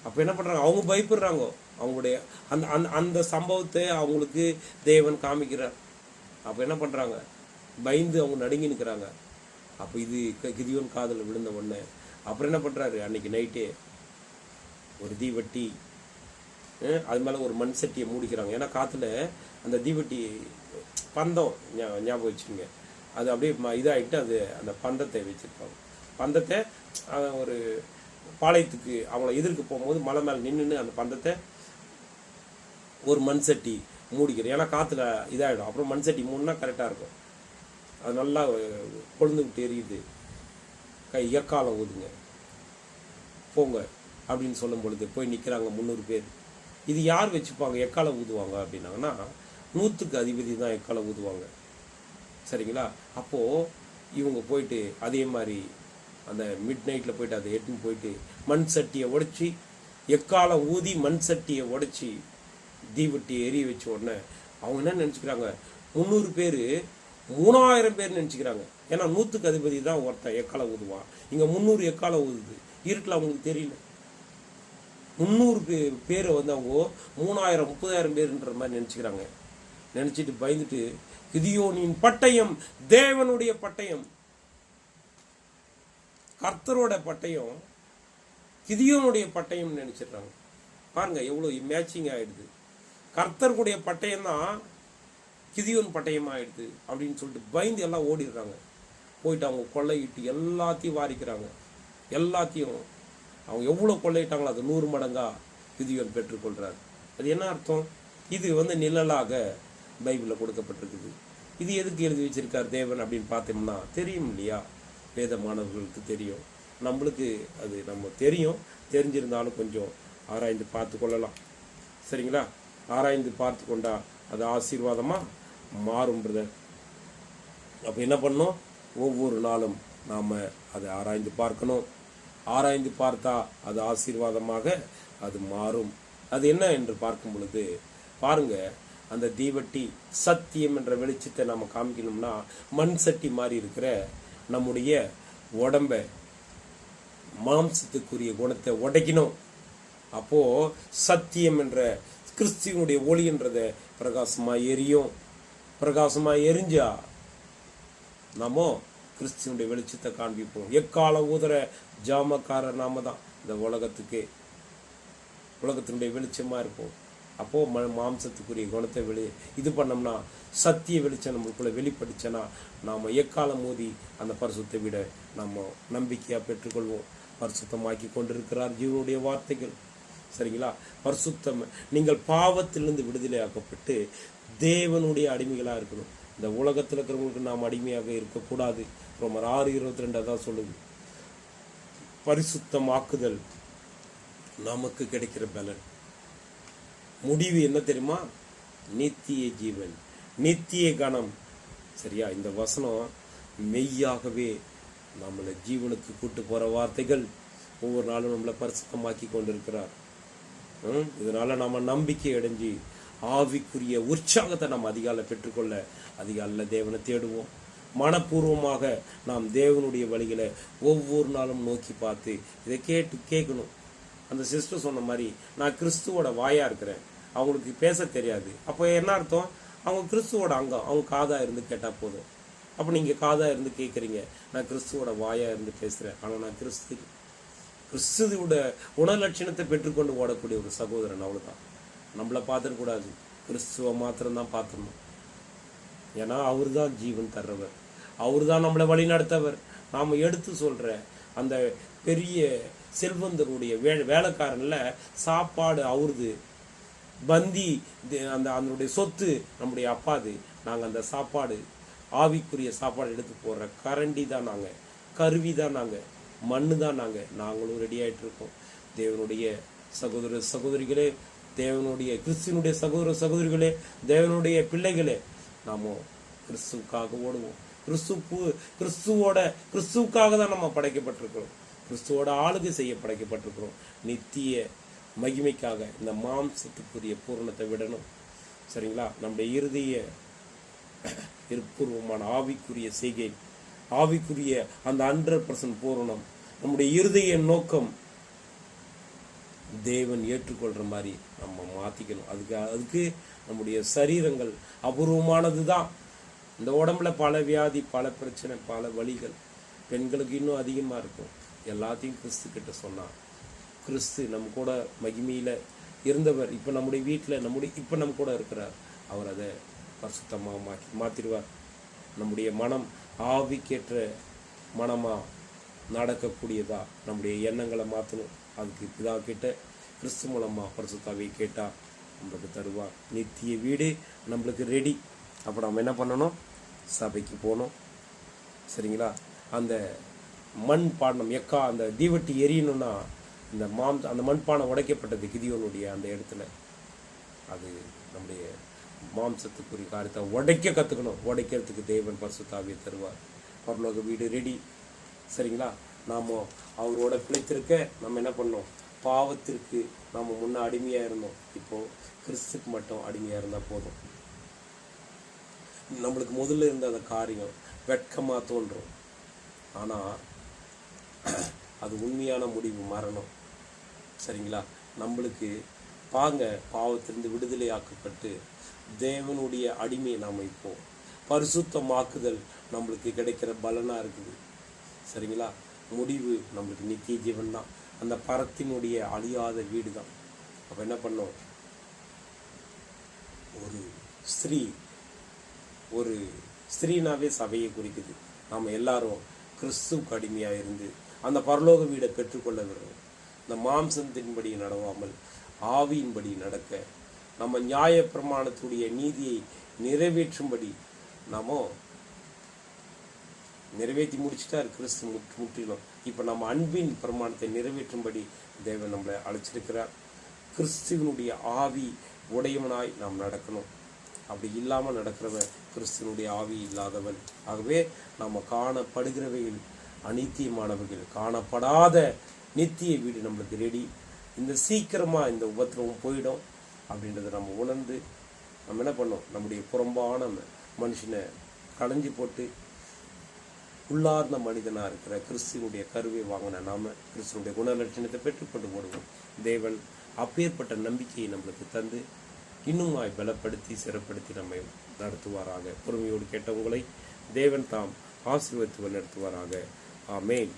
அப்போ என்ன பண்ணுறாங்க, அவங்க பயப்படுறாங்க. அவங்களுடைய அந்த அந்த அந்த சம்பவத்தை அவங்களுக்கு தேவன் காமிக்கிறார். அப்போ என்ன பண்ணுறாங்க, பயந்து அவங்க நடுங்கி நிற்கிறாங்க. அப்போ இது கிதியோன் காதில் விழுந்த உடனே அப்புறம் என்ன பண்ணுறாரு, அன்னைக்கு நைட்டே ஒரு தீவட்டி, அது மேலே ஒரு மண் சட்டியை மூடிக்கிறாங்க. ஏன்னா காற்றுல அந்த தீவட்டி பந்தம் ஞாபகம் வச்சுக்கோங்க, அது அப்படியே இதாகிட்டு அது அந்த பந்தத்தை வச்சுருப்பாங்க. பந்தத்தை ஒரு பாளையத்துக்கு அவங்கள எதிர்க்கு போகும்போது மலை மேலே நின்றுன்னு அந்த பந்தத்தை ஒரு மண் சட்டி மூடிக்கிறேன். ஏன்னா காற்றுல இதாகிடும். அப்புறம் மண் சட்டி மூணுனா கரெக்டாக இருக்கும். அது நல்லா கொழுந்து விட்டு எரியுது. எக்காலம் ஊதுங்க போங்க அப்படின்னு சொல்லும் பொழுது போய் நிற்கிறாங்க 300 பேர். இது யார் வச்சுப்பாங்க எக்காலம் ஊதுவாங்க அப்படின்னாங்கன்னா 100க்கு அதிபதி தான் எக்காலம் ஊதுவாங்க, சரிங்களா. அப்போது இவங்க போயிட்டு அதே மாதிரி அந்த மிட் நைட்டில் போயிட்டு அதை எட்டுன்னு போயிட்டு மண் சட்டியை உடைச்சி எக்காலம் ஊதி மண் சட்டியை உடைச்சி தீவட்டியை எரிய வச்ச உடனே அவங்க என்ன நினச்சிக்கிறாங்க, 300 பேர் 3000 பேர் நினச்சிக்கிறாங்க. ஏன்னா 100க்கு அதிபதி தான் ஒருத்தன் எக்காலம் ஊதுவான். இங்கே 300 எக்காலம் ஊதுது. இருட்டில் அவங்களுக்கு தெரியல. 300 பேரை வந்து அவங்க 3000 30,000 பேருன்ற மாதிரி நினச்சிக்கிறாங்க. நினச்சிட்டு பயந்துட்டு கிதியோனின் பட்டயம், தேவனுடைய பட்டயம், கர்த்தரோட பட்டயம், கிதியோனுடைய பட்டயம் நினைச்சிடுறாங்க. பாருங்க எவ்வளோ மேட்சிங் ஆயிடுது. கர்த்தருடைய பட்டயம் தான் கிதியோன் பட்டயம் ஆயிடுது அப்படின்னு சொல்லிட்டு பயந்து எல்லாம் ஓடிடுறாங்க. போயிட்டு அவங்க கொள்ளையிட்டு எல்லாத்தையும் வாரிக்கிறாங்க. எல்லாத்தையும் அவங்க எவ்வளோ கொள்ளையிட்டாங்களோ அது 100 மடங்கா கிதியோன் பெற்றுக்கொள்றாரு. அது என்ன அர்த்தம், இது வந்து நிழலாக பைபிளில் கொடுக்கப்பட்டிருக்குது. இது எதுக்கு எழுதி வச்சிருக்கார் தேவன் அப்படின்னு பார்த்தோம்னா தெரியும் இல்லையா, வேத மாணவர்களுக்கு தெரியும், நம்மளுக்கு அது நம்ம தெரியும். தெரிஞ்சிருந்தாலும் கொஞ்சம் ஆராய்ந்து பார்த்து கொள்ளலாம், சரிங்களா. ஆராய்ந்து பார்த்து கொண்டா அது ஆசீர்வாதமாக மாறும் பிரதர். அப்போ என்ன பண்ணணும், ஒவ்வொரு நாளும் நாம் அதை ஆராய்ந்து பார்க்கணும். ஆராய்ந்து பார்த்தா அது ஆசீர்வாதமாக அது மாறும். அது என்ன என்று பார்க்கும் பொழுது பாருங்க, அந்த தீவட்டி சத்தியம் என்ற வெளிச்சத்தை நம்ம காமிக்கணும்னா மண் சட்டி மாதிரி இருக்கிற நம்முடைய உடம்ப, மாம்சத்துக்குரிய குணத்தை உடைக்கணும். அப்போ சத்தியம் என்ற கிறிஸ்துவனுடைய ஒளி என்றத பிரகாசமா எரியும். பிரகாசமா எரிஞ்சா நாம கிறிஸ்துவனுடைய வெளிச்சத்தை காண்பிப்போம். எக்கால ஊதர ஜாமக்காரர் நாம தான் இந்த உலகத்துக்கு, உலகத்தினுடைய வெளிச்சமா இருப்போம். அப்போ மாம்சத்துக்குரிய குணத்தை இது பண்ணோம்னா, சத்திய வெளிச்சம் நம்மளுக்குள்ள வெளிப்பட்டுச்சுன்னா, நாம் எக்காலம் மோதி அந்த பரிசுத்தை விட நம்ம நம்பிக்கையாக பெற்றுக்கொள்வோம். பரிசுத்தமாக்கி கொண்டிருக்கிறார் ஜீவனுடைய வார்த்தைகள். சரிங்களா? பரிசுத்தம், நீங்கள் பாவத்திலிருந்து விடுதலையாக்கப்பட்டு தேவனுடைய அடிமைகளாக இருக்கணும். இந்த உலகத்தில் இருக்கிறவங்களுக்கு நாம் அடிமையாக இருக்கக்கூடாது. ரோமர் 6:22 தான் சொல்லுது. பரிசுத்தமாக்குதல் நமக்கு கிடைக்கிற பலன். முடிவு என்ன தெரியுமா? நித்திய ஜீவன், நித்திய கணம். சரியா? இந்த வசனம் மெய்யாகவே நம்மளை ஜீவனுக்கு கூட்டு போற வார்த்தைகள். ஒவ்வொரு நாளும் நம்மளை பரிசுத்தமாக்கி கொண்டிருக்கிறார். இதனால நாம நம்பிக்கை அடைஞ்சு ஆவிக்குரிய உற்சாகத்தை நம்ம அதிகாலை பெற்றுக்கொள்ள அதிகாலையில் தேவனை தேடுவோம். மனப்பூர்வமாக நாம் தேவனுடைய வழிகளை ஒவ்வொரு நாளும் நோக்கி பார்த்து இதை கேட்கணும். அந்த சிஸ்டர் சொன்ன மாதிரி, நான் கிறிஸ்துவோட வாயா இருக்கிறேன், அவங்களுக்கு பேச தெரியாது. அப்போ என்ன அர்த்தம்? அவங்க கிறிஸ்துவோட அங்கம், அவங்க காதா இருந்து கேட்டால் போதும். அப்போ நீங்கள் காதா இருந்து கேட்குறீங்க, நான் கிறிஸ்துவோட வாயா இருந்து பேசுகிறேன், ஆனால் நான் கிறிஸ்துவோட உணர்லட்சணத்தை பெற்றுக்கொண்டு ஓடக்கூடிய ஒரு சகோதரன். அவ்வளோதான். நம்மளை பார்த்துடக்கூடாது, கிறிஸ்துவை மாத்திரம்தான் பார்த்துடணும். ஏன்னா அவர் தான் ஜீவன் தர்றவர், அவர் தான் நம்மளை வழி நடத்தவர். நாம் எடுத்து சொல்கிற அந்த பெரிய செல்வந்தருடைய வேலைக்காரன்ல சாப்பாடு அவருது, பந்தி அதனுடைய சொத்து நம்முடைய அப்பாது. நாங்கள் அந்த சாப்பாடு, ஆவிக்குரிய சாப்பாடு எடுத்து போடுற கரண்டி தான் நாங்கள், கருவி தான் நாங்கள், மண்ணு தான் நாங்களும் ரெடி ஆகிட்டு இருக்கோம். தேவனுடைய சகோதர சகோதரிகளே, தேவனுடைய கிறிஸ்துவனுடைய சகோதர சகோதரிகளே, தேவனுடைய பிள்ளைகளே, நாம கிறிஸ்துவுக்காக ஓடுவோம். கிறிஸ்துவுக்காக தான் நம்ம படைக்கப்பட்டிருக்கிறோம். கிறிஸ்துவோட ஆளுகை செய்ய படைக்கப்பட்டிருக்கிறோம். நித்திய மகிமைக்காக இந்த மாம்சத்துக்குரிய பூரணத்தை விடணும். சரிங்களா? நம்முடைய இறுதிய இருப்பூர்வமான ஆவிக்குரிய செய்கை, ஆவிக்குரிய அந்த 100% பூரணம், நம்முடைய இருதய நோக்கம் தேவன் ஏற்றுக்கொள்ற மாதிரி நம்ம மாத்திக்கணும். அதுக்கு நம்முடைய சரீரங்கள் அபூர்வமானது தான். இந்த உடம்புல பல வியாதி, பல பிரச்சனை, பல வலிகள் பெண்களுக்கு இன்னும் அதிகமாக இருக்கும். எல்லாத்தையும் கிறிஸ்து கிட்ட சொன்னார். கிறிஸ்து நம்ம கூட மகிமையில் இருந்தவர் இப்போ நம்முடைய வீட்டில் இப்போ நம்ம கூட இருக்கிறார். அவர் அதை பரிசுத்தமாக மாற்றிடுவார். நம்முடைய மனம் ஆவிக்கேற்ற மனமாக நடக்கக்கூடியதா நம்முடைய எண்ணங்களை மாற்றணும். அதுக்கு பிதா கிட்ட கிறிஸ்து மூலமாக பரிசுத்தாவை கேட்டால் நம்மளுக்கு தருவார். நித்திய வீடு நம்மளுக்கு ரெடி. அப்போ நம்ம என்ன பண்ணணும்? சபைக்கு போகணும். சரிங்களா? அந்த மண்பானம் அந்த தீவட்டி எரியணும்னா அந்த மண்பானை உடைக்கப்பட்டது கிதியோனுடைய அந்த இடத்துல. அது நம்முடைய மாம்சத்துக்குரிய காரியத்தை உடைக்க கற்றுக்கணும். உடைக்கிறதுக்கு தேவன் பரிசுத்தாவியை தருவார். பரலோக வீடு ரெடி. சரிங்களா? நாம் அவரோட பிழைத்திருக்க நம்ம என்ன பண்ணோம்? பாவத்திற்கு நம்ம முன்ன அடிமையாக இருந்தோம், இப்போது கிறிஸ்துக்கு மட்டும் அடிமையாக இருந்தால் போதும். நம்மளுக்கு முதல்ல இருந்த அந்த காரியம் வெட்கமாக தோன்றும், ஆனால் அது உண்மையான முடிவு மரணம். சரிங்களா? நம்மளுக்கு பாவத்திலிருந்து விடுதலையாக்கப்பட்டு தேவனுடைய அடிமை நாம் இப்போ பரிசுத்தமாக்குதல் நம்மளுக்கு கிடைக்கிற பலனாக இருக்குது. சரிங்களா? முடிவு நம்மளுக்கு நித்திய ஜீவன் தான். அந்த பரத்தினுடைய அழியாத வீடு தான். அப்போ என்ன பண்ணோம்? ஒரு ஸ்திரீனாவே சபையை குறிக்குது. நாம் எல்லாரும் கிறிஸ்துவுக்கு அடிமையாக இருந்து அந்த பரலோக வீடை பெற்றுக்கொள்ள விடுறோம். இந்த மாம்சத்தின்படி நடவாமல் ஆவியின்படி நடக்க, நம்ம நியாய பிரமாணத்துடைய நீதியை நிறைவேற்றும்படி நாம நிறைவேற்றி முடிச்சுட்டார் கிறிஸ்து முற்றிலும். இப்போ நம்ம அன்பின் பிரமாணத்தை நிறைவேற்றும்படி தேவன் நம்மளை அழைச்சிருக்கிறார். கிறிஸ்துவனுடைய ஆவி உடையவனாய் நாம் நடக்கணும். அப்படி இல்லாமல் நடக்கிறவன் கிறிஸ்துவனுடைய ஆவி இல்லாதவன். ஆகவே நம்ம காணப்படுகிறவைகள் அநித்தியமானவர்கள், காணப்படாத நித்திய வீடு நம்மளுக்கு ரெடி. இந்த சீக்கிரமாக இந்த உபத்திரவம் போயிடும் அப்படின்றத நம்ம உணர்ந்து நம்ம என்ன பண்ணோம்? நம்முடைய புறம்பான மனுஷனை களைஞ்சி போட்டு உள்ளார்ந்த மனிதனாக இருக்கிற கிறிஸ்துவனுடைய கருவை வாங்கின நாம கிறிஸ்துவனுடைய குணலட்சணத்தை பெற்றுக்கொண்டு ஓடுவோம். தேவன் அப்பேற்பட்ட நம்பிக்கையை நம்மளுக்கு தந்து இன்னுமாய் பலப்படுத்தி சிறப்படுத்தி நம்மை நடத்துவாராக. பொறுமையோடு கேட்டவங்களை தேவன் தாம் ஆசீர்வதித்து நடத்துவாராக. ஆமேன்.